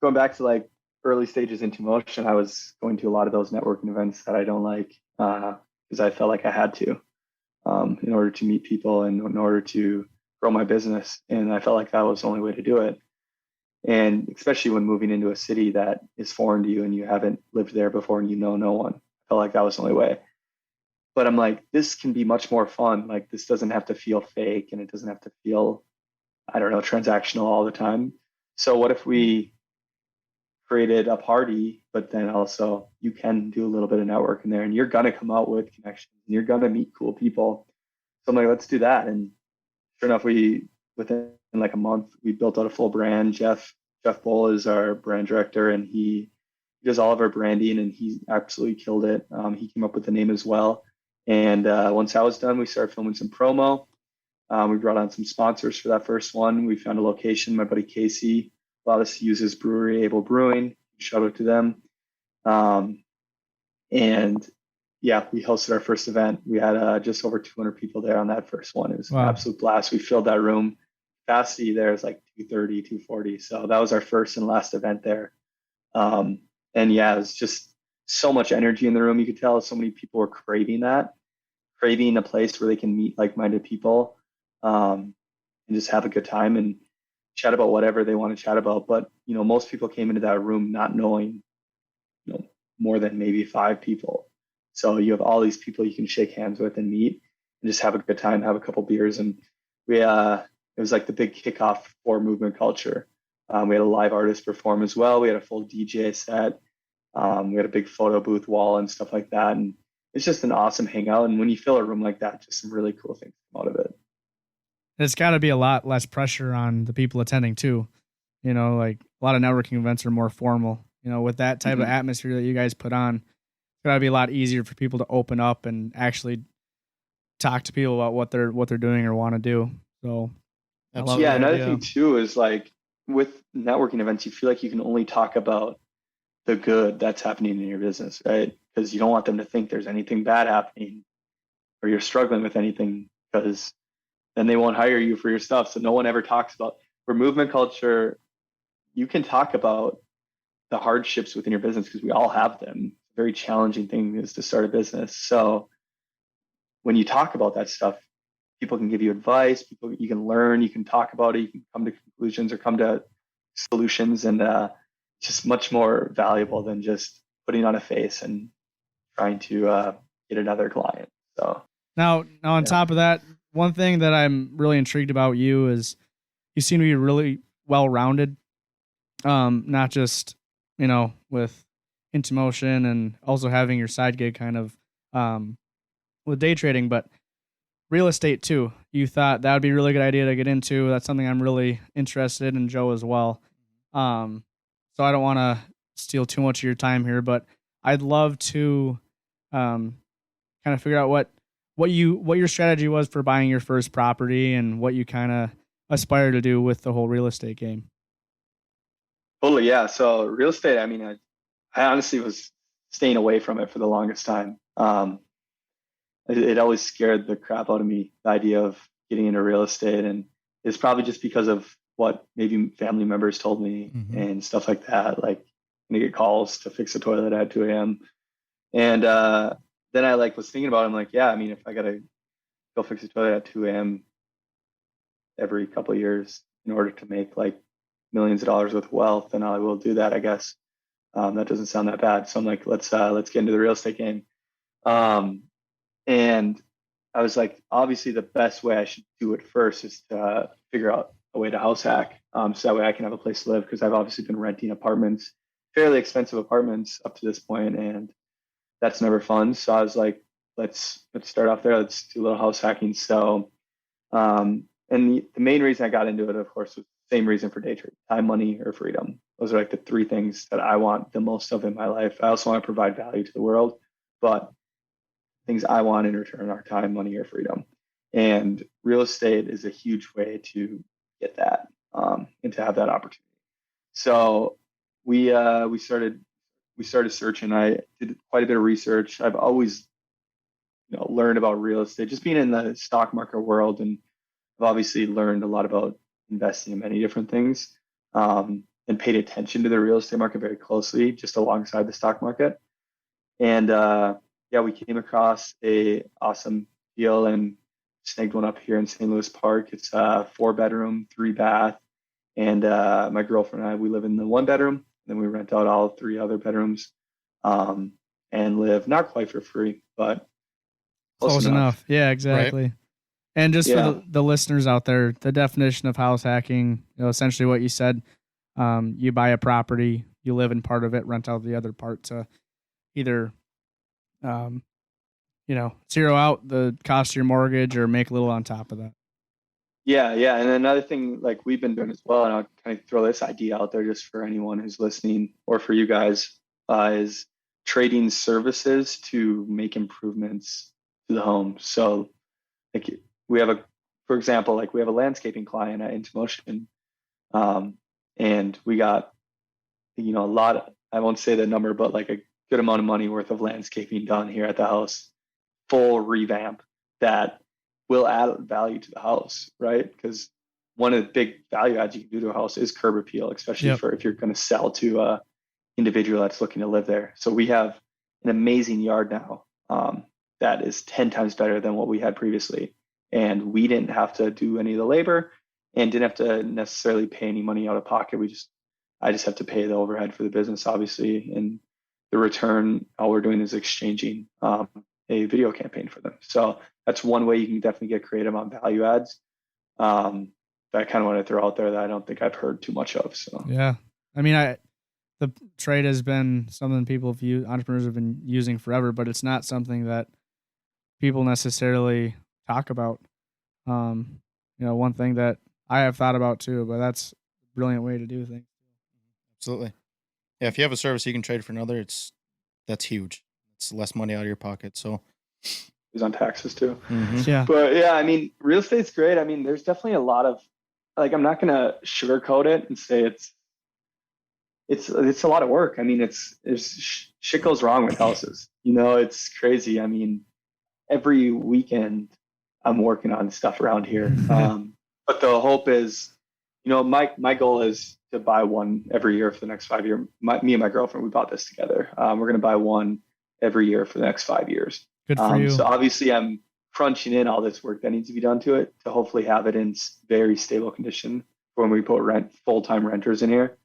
going back to like early stages In2Motion, I was going to a lot of those networking events that I don't like because I felt like I had to in order to meet people and in order to grow my business. And I felt like that was the only way to do it. And especially when moving into a city that is foreign to you and you haven't lived there before and you know no one, I felt like that was the only way. But I'm like, this can be much more fun. Like this doesn't have to feel fake and it doesn't have to feel, I don't know, transactional all the time. So what if we created a party, but then also you can do a little bit of networking there and you're going to come out with connections and you're going to meet cool people. So I'm like, let's do that. And sure enough, within like a month, we built out a full brand. Jeff Jeff Bull is our brand director, and he does all of our branding, and he absolutely killed it. He came up with the name as well. And once that was done, we started filming some promo. We brought on some sponsors for that first one. We found a location. My buddy Casey allowed us to use his brewery, Able Brewing. Shout out to them. And yeah, we hosted our first event. We had just over 200 people there on that first one. It was an absolute blast. We filled that room. Capacity there is like 230, 240. So that was our first and last event there. And yeah, it was just so much energy in the room. You could tell so many people were craving a place where they can meet like-minded people, and just have a good time and chat about whatever they want to chat about. But, most people came into that room not knowing, more than maybe 5 people. So you have all these people you can shake hands with and meet and just have a good time, have a couple beers. And it was like the big kickoff for movement culture. We had a live artist perform as well. We had a full DJ set. We had a big photo booth wall and stuff like that. And it's just an awesome hangout. And when you fill a room like that, just some really cool things come out of it. It's got to be a lot less pressure on the people attending too. Like a lot of networking events are more formal. With that type of atmosphere that you guys put on, it's got to be a lot easier for people to open up and actually talk to people about what they're doing or want to do. So, another thing too is like with networking events, you feel like you can only talk about the good that's happening in your business, right? Because you don't want them to think there's anything bad happening or you're struggling with anything, because then they won't hire you for your stuff. So no one ever talks about, for movement culture, you can talk about the hardships within your business because we all have them. Very challenging thing is to start a business. So when you talk about that stuff, people can give you advice, you can learn, you can talk about it, you can come to conclusions or come to solutions, and just much more valuable than just putting on a face and trying to get another client. So now on top of that, one thing that I'm really intrigued about you is you seem to be really well-rounded, not just with In2Motion and also having your side gig kind of with day trading, but real estate too. You thought that would be a really good idea to get into. That's something I'm really interested in, Joe, as well. So I don't want to steal too much of your time here, but I'd love to kind of figure out what your strategy was for buying your first property and what you kind of aspire to do with the whole real estate game. Totally, yeah. So real estate, I mean, I honestly was staying away from it for the longest time. It always scared the crap out of me, the idea of getting into real estate. And it's probably just because of what maybe family members told me and stuff like that. Like, I'm gonna get calls to fix a toilet at 2 a.m. And then I was thinking about it. I'm like, yeah, I mean, if I gotta go fix a toilet at 2 a.m. every couple of years in order to make like millions of dollars worth of wealth, then I will do that, I guess. That doesn't sound that bad. So I'm like, let's get into the real estate game. And I was like, obviously the best way I should do it first is to figure out a way to house hack. So that way I can have a place to live, because I've obviously been renting apartments, fairly expensive apartments up to this point, and that's never fun. So I was like, let's start off there. Let's do a little house hacking. So, and the main reason I got into it, of course, was the same reason for day trading: time, money, or freedom. Those are like the 3 things that I want the most of in my life. I also want to provide value to the world, but things I want in return are time, money, or freedom. And real estate is a huge way to get that, and to have that opportunity. So we started searching. I did quite a bit of research. I've always learned about real estate, just being in the stock market world, and I've obviously learned a lot about investing in many different things, and paid attention to the real estate market very closely, just alongside the stock market. And we came across a awesome deal and snagged one up here in St. Louis Park. It's a 4-bedroom, 3-bath, and my girlfriend and I, we live in the 1-bedroom. Then we rent out all 3 other bedrooms, and live not quite for free, but close enough. Yeah, exactly. Right. And just for the listeners out there, the definition of house hacking, essentially what you said, you buy a property, you live in part of it, rent out the other part to either, zero out the cost of your mortgage or make a little on top of that. Yeah, yeah. And another thing like we've been doing as well, and I'll kind of throw this idea out there just for anyone who's listening or for you guys, is trading services to make improvements to the home. So like we have for example, like we have a landscaping client at In2Motion, and we got, a lot, I won't say the number, but like a good amount of money worth of landscaping done here at the house, full revamp that will add value to the house, right? Because one of the big value adds you can do to a house is curb appeal, especially Yep. for if you're going to sell to a individual that's looking to live there. So we have an amazing yard now, that is 10 times better than what we had previously. And we didn't have to do any of the labor and didn't have to necessarily pay any money out of pocket. I just have to pay the overhead for the business, obviously. And the return, all we're doing is exchanging a video campaign for them. So that's one way you can definitely get creative on value adds. That I kind of want to throw out there that I don't think I've heard too much of. So Yeah. I mean, the trade has been something entrepreneurs have been using forever, but it's not something that people necessarily talk about. One thing that I have thought about too, but that's a brilliant way to do things. Absolutely. Yeah, if you have a service you can trade for another, that's huge. It's less money out of your pocket. So it's on taxes too. Yeah. But yeah, I mean, real estate's great. I mean, there's definitely a lot of, like, I'm not gonna sugarcoat it and say it's a lot of work. I mean, shit goes wrong with houses. It's crazy. I mean, every weekend I'm working on stuff around here. But the hope is, my goal is to buy one every year for the next 5 years. Me and my girlfriend, we bought this together. We're going to buy one every year for the next 5 years. Good for you. So obviously I'm crunching in all this work that needs to be done to it to hopefully have it in very stable condition when we put full-time renters in here.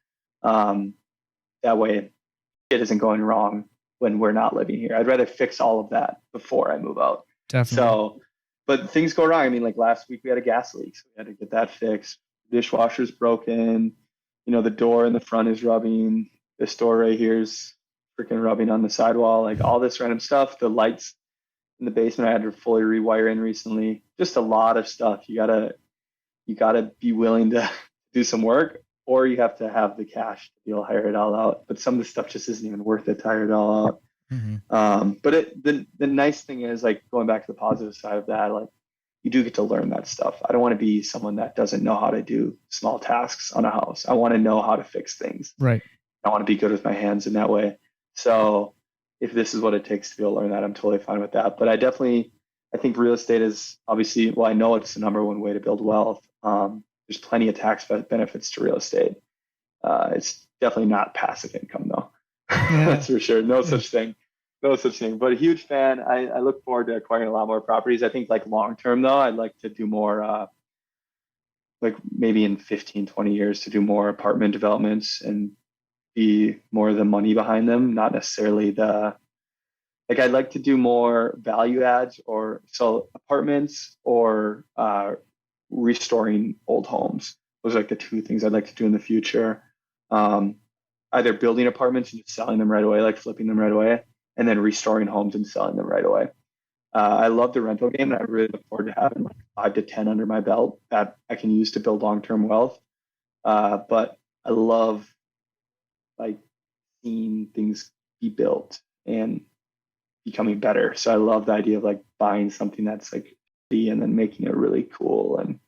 That way it isn't going wrong when we're not living here. I'd rather fix all of that before I move out. Definitely. So, but things go wrong. I mean, like last week we had a gas leak, so we had to get that fixed. Dishwasher's broken. The door in the front is rubbing. This door right here is freaking rubbing on the sidewall. Like all this random stuff. The lights in the basement I had to fully rewire in recently. Just a lot of stuff. You gotta be willing to do some work, or you have to have the cash to be able to hire it all out. But some of the stuff just isn't even worth it to hire it all out. But the nice thing is, like, going back to the positive side of that, like, you do get to learn that stuff. I don't want to be someone that doesn't know how to do small tasks on a house. I want to know how to fix things. Right. I want to be good with my hands in that way. So if this is what it takes to be able to learn that, I'm totally fine with that. But I think real estate is obviously, well, I know it's the number one way to build wealth. There's plenty of tax benefits to real estate. It's definitely not passive income though. Yeah. That's for sure. No such thing. But a huge fan. I look forward to acquiring a lot more properties. I think, like, long term though, I'd like to do more, like maybe in 15, 20 years, to do more apartment developments and be more of the money behind them, not necessarily I'd like to do more value adds or sell apartments or restoring old homes. Those are like the two things I'd like to do in the future. Either building apartments and just selling them right away, like flipping them right away, and then restoring homes and selling them right away. I love the rental game, and I really look forward to having like 5 to 10 under my belt that I can use to build long-term wealth. But I love, like, seeing things be built and becoming better. So I love the idea of, like, buying something that's like and then making it really cool and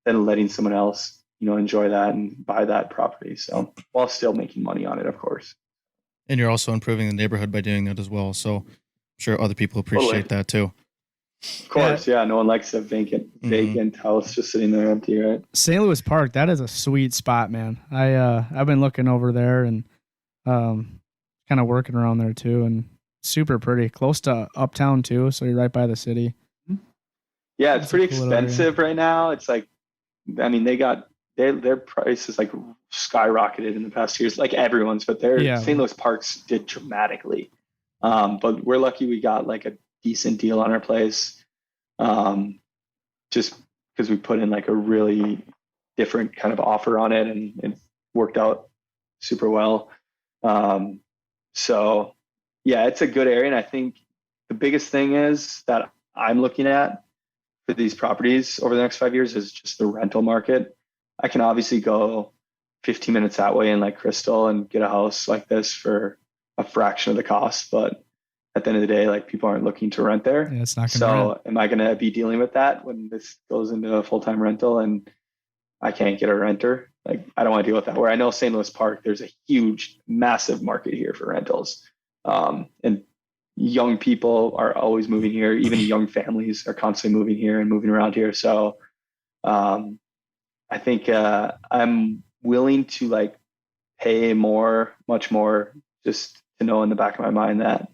then letting someone else, enjoy that and buy that property. So while still making money on it, of course. And you're also improving the neighborhood by doing that as well. So I'm sure other people appreciate that too. Of course, yeah. No one likes a vacant house just sitting there empty, right? St. Louis Park, that is a sweet spot, man. I've been looking over there and kind of working around there too, and super pretty, close to uptown too. So you're right by the city. Yeah, it's pretty expensive right now. It's like, I mean, they got their prices like skyrocketed in the past years, like everyone's, but St. Louis Parks did dramatically. But we're lucky we got like a decent deal on our place, just because we put in like a really different kind of offer on it, and it worked out super well. So yeah, it's a good area, and I think the biggest thing is that I'm looking at for these properties over the next 5 years is just the rental market. I can obviously go 15 minutes that way in like Crystal and get a house like this for a fraction of the cost. But at the end of the day, like people aren't looking to rent there. Yeah, it's not going to So am I going to be dealing with that when this goes into a full-time rental and I can't get a renter? Like I don't want to deal with that. Where I know St. Louis Park, there's a huge, massive market here for rentals. And young people are always moving here. Even young families are constantly moving here and moving around here. So I think I'm willing to like pay more, much more, just to know in the back of my mind that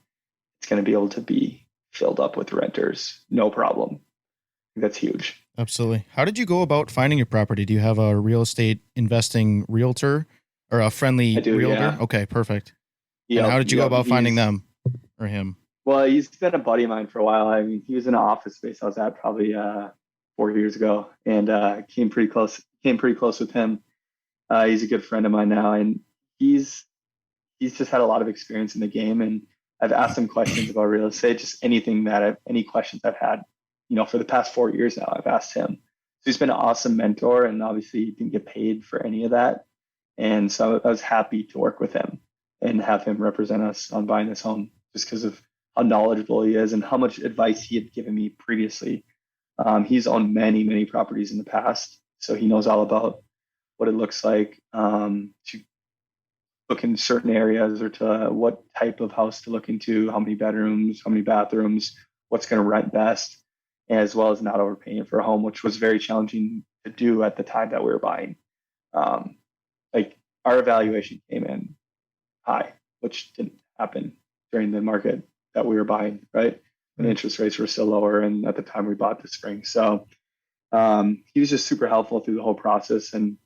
it's going to be able to be filled up with renters, no problem. That's huge. Absolutely. How did you go about finding your property? Do you have a real estate investing realtor or a friendly realtor? Yeah. Okay, perfect. Yep, and how did you go about finding he's- them or him? Well, he's been a buddy of mine for a while. I mean, he was in an office space I was at probably 4 years ago, and came pretty close with him. He's a good friend of mine now, and he's just had a lot of experience in the game. And I've asked him questions about real estate, just any questions I've had, for the past 4 years now, I've asked him. So he's been an awesome mentor, and obviously he didn't get paid for any of that. And so I was happy to work with him and have him represent us on buying this home, just because of how knowledgeable he is and how much advice he had given me previously. He's owned many, many properties in the past, so he knows all about what it looks like to look in certain areas, or to what type of house to look into, how many bedrooms, how many bathrooms, what's going to rent best, as well as not overpaying for a home, which was very challenging to do at the time that we were buying. Like our evaluation came in high, which didn't happen during the market that we were buying, right? When interest rates were still lower, and at the time we bought this spring. So he was just super helpful through the whole process. And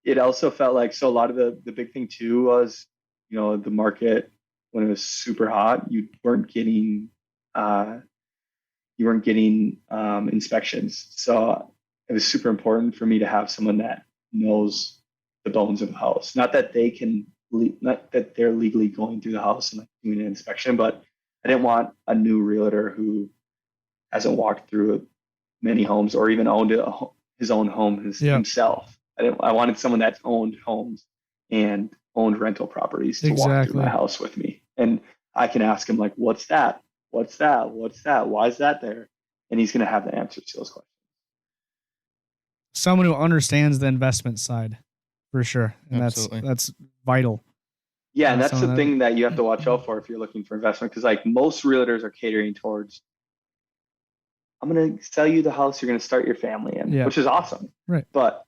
it also felt like, so a lot of the big thing too was, the market when it was super hot, you weren't getting inspections. So it was super important for me to have someone that knows the bones of the house. Not that they're legally going through the house and like doing an inspection, but I didn't want a new realtor who hasn't walked through many homes or even owned his own home himself. I wanted someone that's owned homes and owned rental properties to walk through my house with me. And I can ask him like, what's that? What's that? What's that? Why is that there? And he's going to have the answers to those questions. Someone who understands the investment side, for sure. And that's vital. Yeah, and that's the thing that you have to watch out for if you're looking for investment, because like most realtors are catering towards, I'm going to sell you the house you're going to start your family in, which is awesome. Right. But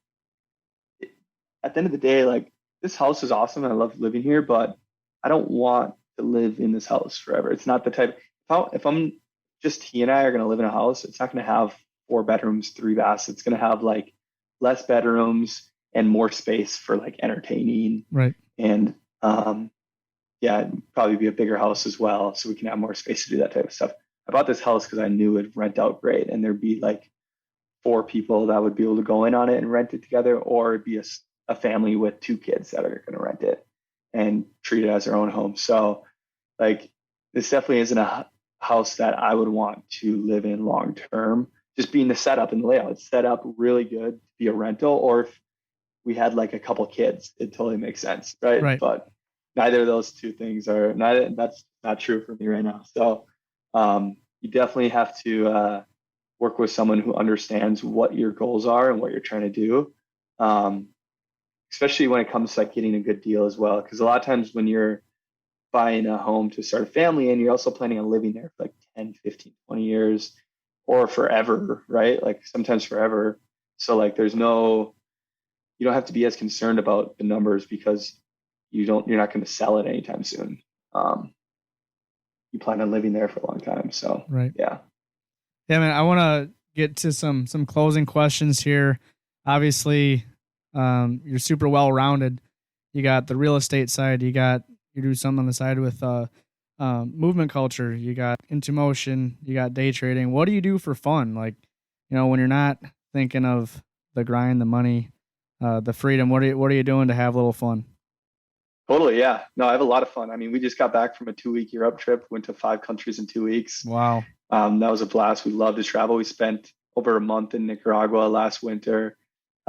at the end of the day, like this house is awesome and I love living here, but I don't want to live in this house forever. It's not the type, if I'm just, he and I are going to live in a house, it's not going to have 4 bedrooms, 3 baths. It's going to have like less bedrooms and more space for like entertaining. Right. And it'd probably be a bigger house as well, so we can have more space to do that type of stuff. I bought this house because I knew it'd rent out great, and there'd be like 4 people that would be able to go in on it and rent it together, or it'd be a family with 2 kids that are going to rent it and treat it as their own home. So like this definitely isn't a house that I would want to live in long term. Just being the setup and the layout, it's set up really good to be a rental, or if we had like a couple kids, it totally makes sense, right? But neither of those two things that's not true for me right now. So you definitely have to work with someone who understands what your goals are and what you're trying to do, especially when it comes to like getting a good deal as well. Because a lot of times when you're buying a home to start a family and you're also planning on living there for like 10, 15, 20 years or forever, right? Like sometimes forever. So like you don't have to be as concerned about the numbers because you're not going to sell it anytime soon. You plan on living there for a long time. So yeah, man, I want to get to some closing questions here. Obviously, you're super well-rounded. You got the real estate side. You do something on the side with movement culture. You got In2Motion. You got day trading. What do you do for fun? Like, when you're not thinking of the grind, the money, the freedom, what are you doing to have a little fun? Totally. Yeah. No, I have a lot of fun. I mean, we just got back from a 2-week Europe trip, went to 5 countries in 2 weeks. Wow. That was a blast. We love to travel. We spent over a month in Nicaragua last winter,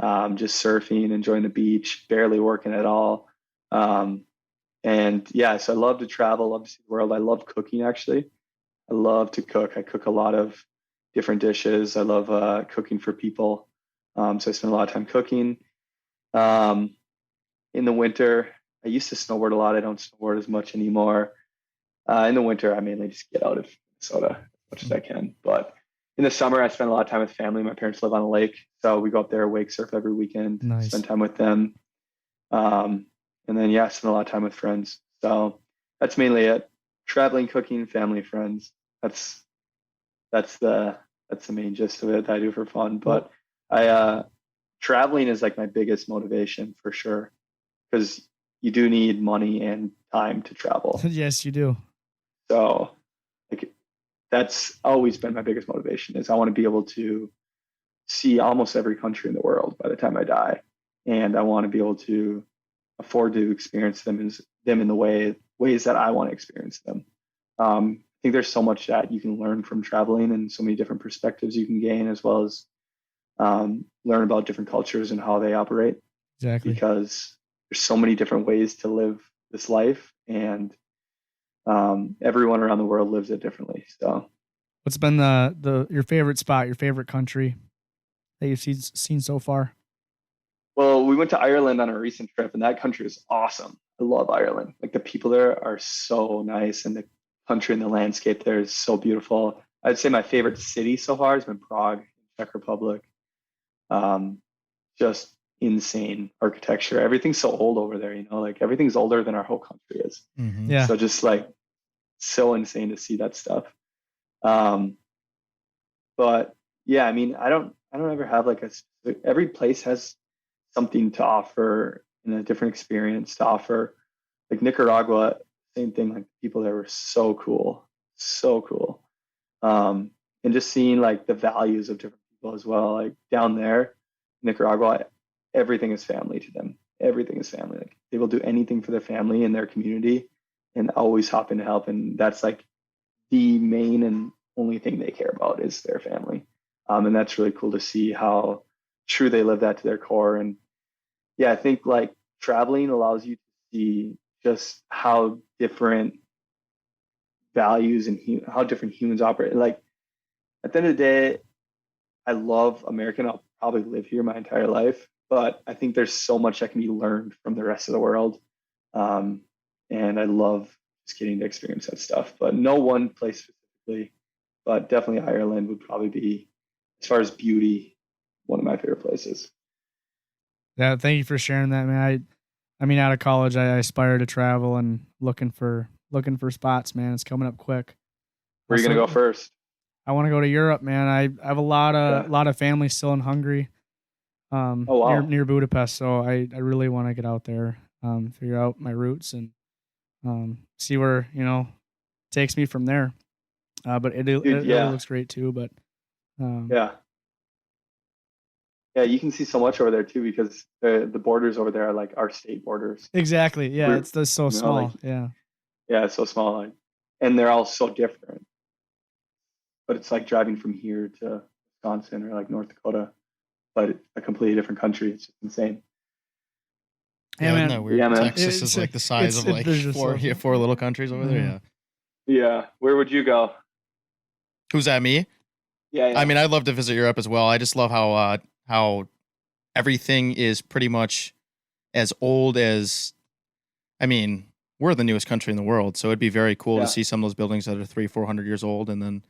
just surfing, enjoying the beach, barely working at all. And yeah, so I love to travel, love to see the world. I love cooking, actually. I love to cook. I cook a lot of different dishes. I love cooking for people. So I spend a lot of time cooking. Um, in the winter, I used to snowboard a lot. I don't snowboard as much anymore. In the winter, I mainly just get out of Minnesota as much as I can. But in the summer, I spend a lot of time with family. My parents live on a lake, so we go up there, wake surf every weekend, Nice. spend time with them. And then yeah, spend a lot of time with friends. So that's mainly it. Traveling, cooking, family, friends. That's the main gist of it that I do for fun. But I traveling is like my biggest motivation for sure, because you do need money and time to travel. Yes, you do. So like that's always been my biggest motivation, is I want to be able to see almost every country in the world by the time I die. And I want to be able to afford to experience them in the ways that I want to experience them. I think there's so much that you can learn from traveling, and so many different perspectives you can gain, as well as learn about different cultures and how they operate. Exactly. Because there's so many different ways to live this life, and everyone around the world lives it differently. So, what's been your favorite spot, your favorite country that you've seen so far? well, we went to Ireland on a recent trip, and that country is awesome. I love Ireland. Like the people there are so nice, and the country and the landscape there is so beautiful. I'd say my favorite city so far has been Prague, Czech Republic. Um, just insane architecture. Everything's so old over there, like everything's older than our whole country is. Mm-hmm. Yeah. So just like so insane to see that stuff. But yeah, I mean, I don't ever have like every place has something to offer and a different experience to offer. Like Nicaragua, same thing. Like people there were so cool, so cool. And just seeing like the values of different people as well. Like down there, Nicaragua, everything is family to them. Everything is family. Like they will do anything for their family and their community, and always hop in to help. And that's like the main and only thing they care about is their family. And that's really cool to see how true they live that to their core. And yeah, I think like traveling allows you to see just how different values and how different humans operate. Like at the end of the day, I love America. I'll probably live here my entire life, but I think there's so much that can be learned from the rest of the world. And I love just getting to experience that stuff. But no one place specifically, but definitely Ireland would probably be, as far as beauty, one of my favorite places. Yeah, thank you for sharing that, man. I mean, out of college, I aspire to travel and looking for spots, man. It's coming up quick. Where are you gonna go first? I want to go to Europe, man. I have a lot of family still in Hungary, Oh wow. near Budapest. So I really want to get out there, figure out my roots, and see where takes me from there. But it really looks great too. But yeah, you can see so much over there too, because the borders over there are like our state borders. Exactly. Yeah, it's so small. Yeah, it's so small, and they're all so different. But it's like driving from here to Wisconsin or like North Dakota, but a completely different country. It's just insane. Yeah, man. Isn't that weird? Yeah, man. Texas is like the size of like four little countries over there. Yeah. Yeah. Where would you go? Who's that? Me? Yeah. I mean, I'd love to visit Europe as well. I just love how everything is pretty much as old as. I mean, we're the newest country in the world, so it'd be very cool to see some of those buildings that are 300-400 years old, and then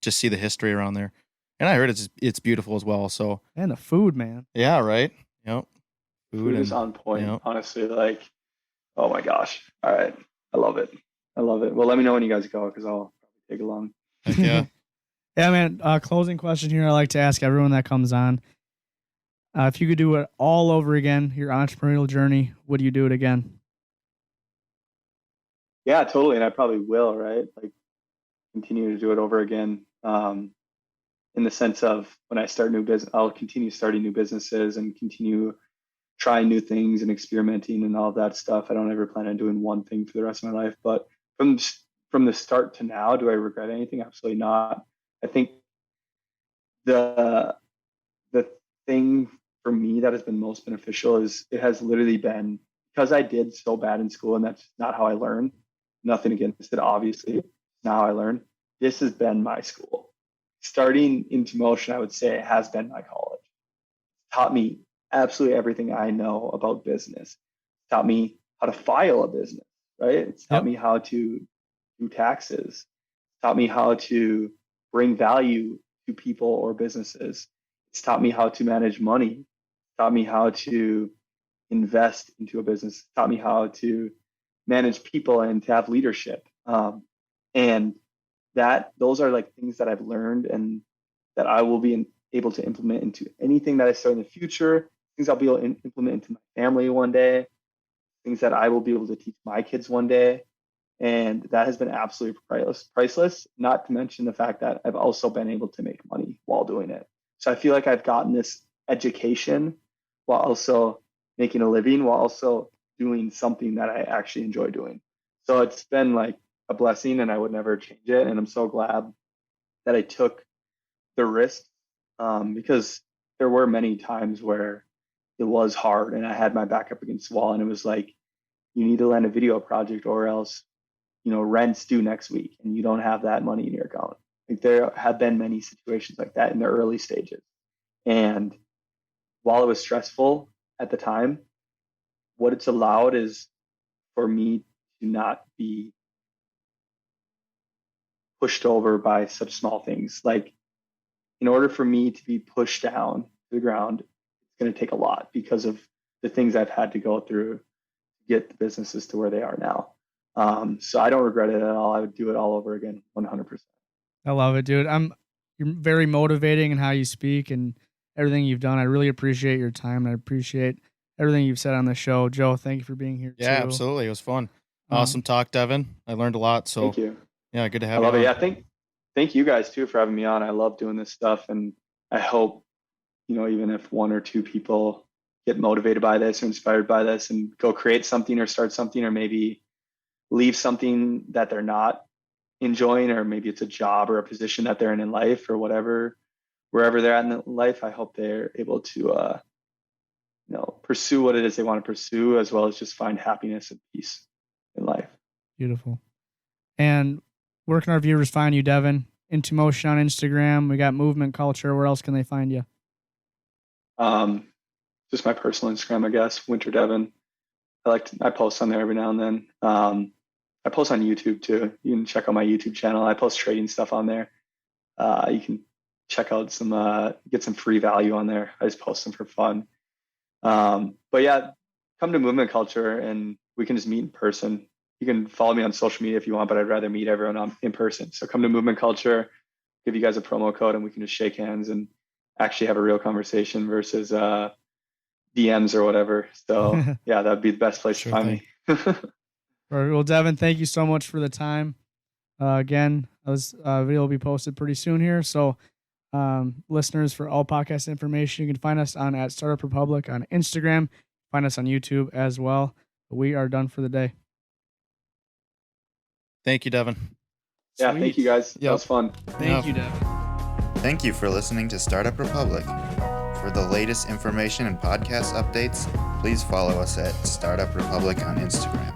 just see the history around there. And I heard it's beautiful as well. So and the food, man. Yeah, right. Yep. Food is on point. Honestly, like, oh my gosh. All right, I love it. Well, let me know when you guys go, because I'll probably take along. Heck yeah. Yeah, man. Closing question here. I like to ask everyone that comes on. If you could do it all over again, your entrepreneurial journey, would you do it again? Yeah, totally. And I probably will, right? Like continue to do it over again. In the sense of when I start new business, I'll continue starting new businesses and continue trying new things and experimenting and all of that stuff. I don't ever plan on doing one thing for the rest of my life, but from the start to now, do I regret anything? Absolutely not. I think the thing for me that has been most beneficial is it has literally been because I did so bad in school, and that's not how I learned. Nothing against it, obviously. It's not how I learned. This has been my school. Starting In2Motion, I would say it has been my college. It's taught me absolutely everything I know about business. It's taught me how to file a business, right? It's taught me how to do taxes. It's taught me how to bring value to people or businesses. It's taught me how to manage money. It's taught me how to invest into a business. It's taught me how to manage people and to have leadership. And those are like things that I've learned and that I will be able to implement into anything that I start in the future, things I'll be able to implement into my family one day, things that I will be able to teach my kids one day. And that has been absolutely priceless, not to mention the fact that I've also been able to make money while doing it. So I feel like I've gotten this education while also making a living, while also doing something that I actually enjoy doing. So it's been like a blessing, and I would never change it. And I'm so glad that I took the risk, because there were many times where it was hard and I had my back up against the wall, and it was like, you need to land a video project or else, rent's due next week and you don't have that money in your account. Like, there have been many situations like that in the early stages. And while it was stressful at the time, what it's allowed is for me to not be pushed over by such small things. Like, in order for me to be pushed down to the ground, it's going to take a lot because of the things I've had to go through to get the businesses to where they are now. So I don't regret it at all. I would do it all over again, 100%. I love it, dude. You're very motivating in how you speak and everything you've done. I really appreciate your time. I appreciate everything you've said on the show. Joe, thank you for being here. Yeah, too. absolutely. It was fun. Awesome talk, Devin. I learned a lot. So thank you. Yeah, good to have I you. love on. it. Yeah, thank you guys too for having me on. I love doing this stuff, and I hope, even if one or two people get motivated by this or inspired by this and go create something or start something, or maybe leave something that they're not enjoying, or maybe it's a job or a position that they're in life or whatever, wherever they're at in life, I hope they're able to, pursue what it is they want to pursue, as well as just find happiness and peace in life. Beautiful. And where can our viewers find you, Devin? In2Motion on Instagram. We got Movement Culture. Where else can they find you? Just my personal Instagram, I guess, Winter Devin. I post on there every now and then. I post on YouTube too. You can check out my YouTube channel. I post trading stuff on there. You can check out get some free value on there. I just post them for fun. But yeah, come to Movement Culture and we can just meet in person. You can follow me on social media if you want, but I'd rather meet everyone in person. So come to Movement Culture, give you guys a promo code, and we can just shake hands and actually have a real conversation versus DMs or whatever. So yeah, that'd be the best place to find me. Well, Devin, thank you so much for the time. Again, this video will be posted pretty soon here. So listeners, for all podcast information, you can find us at Startup Republic on Instagram. Find us on YouTube as well. We are done for the day. Thank you, Devin. Yeah, thank you guys. Yep. That was fun. Thank you, Devin. Thank you for listening to Startup Republic. For the latest information and podcast updates, please follow us at Startup Republic on Instagram.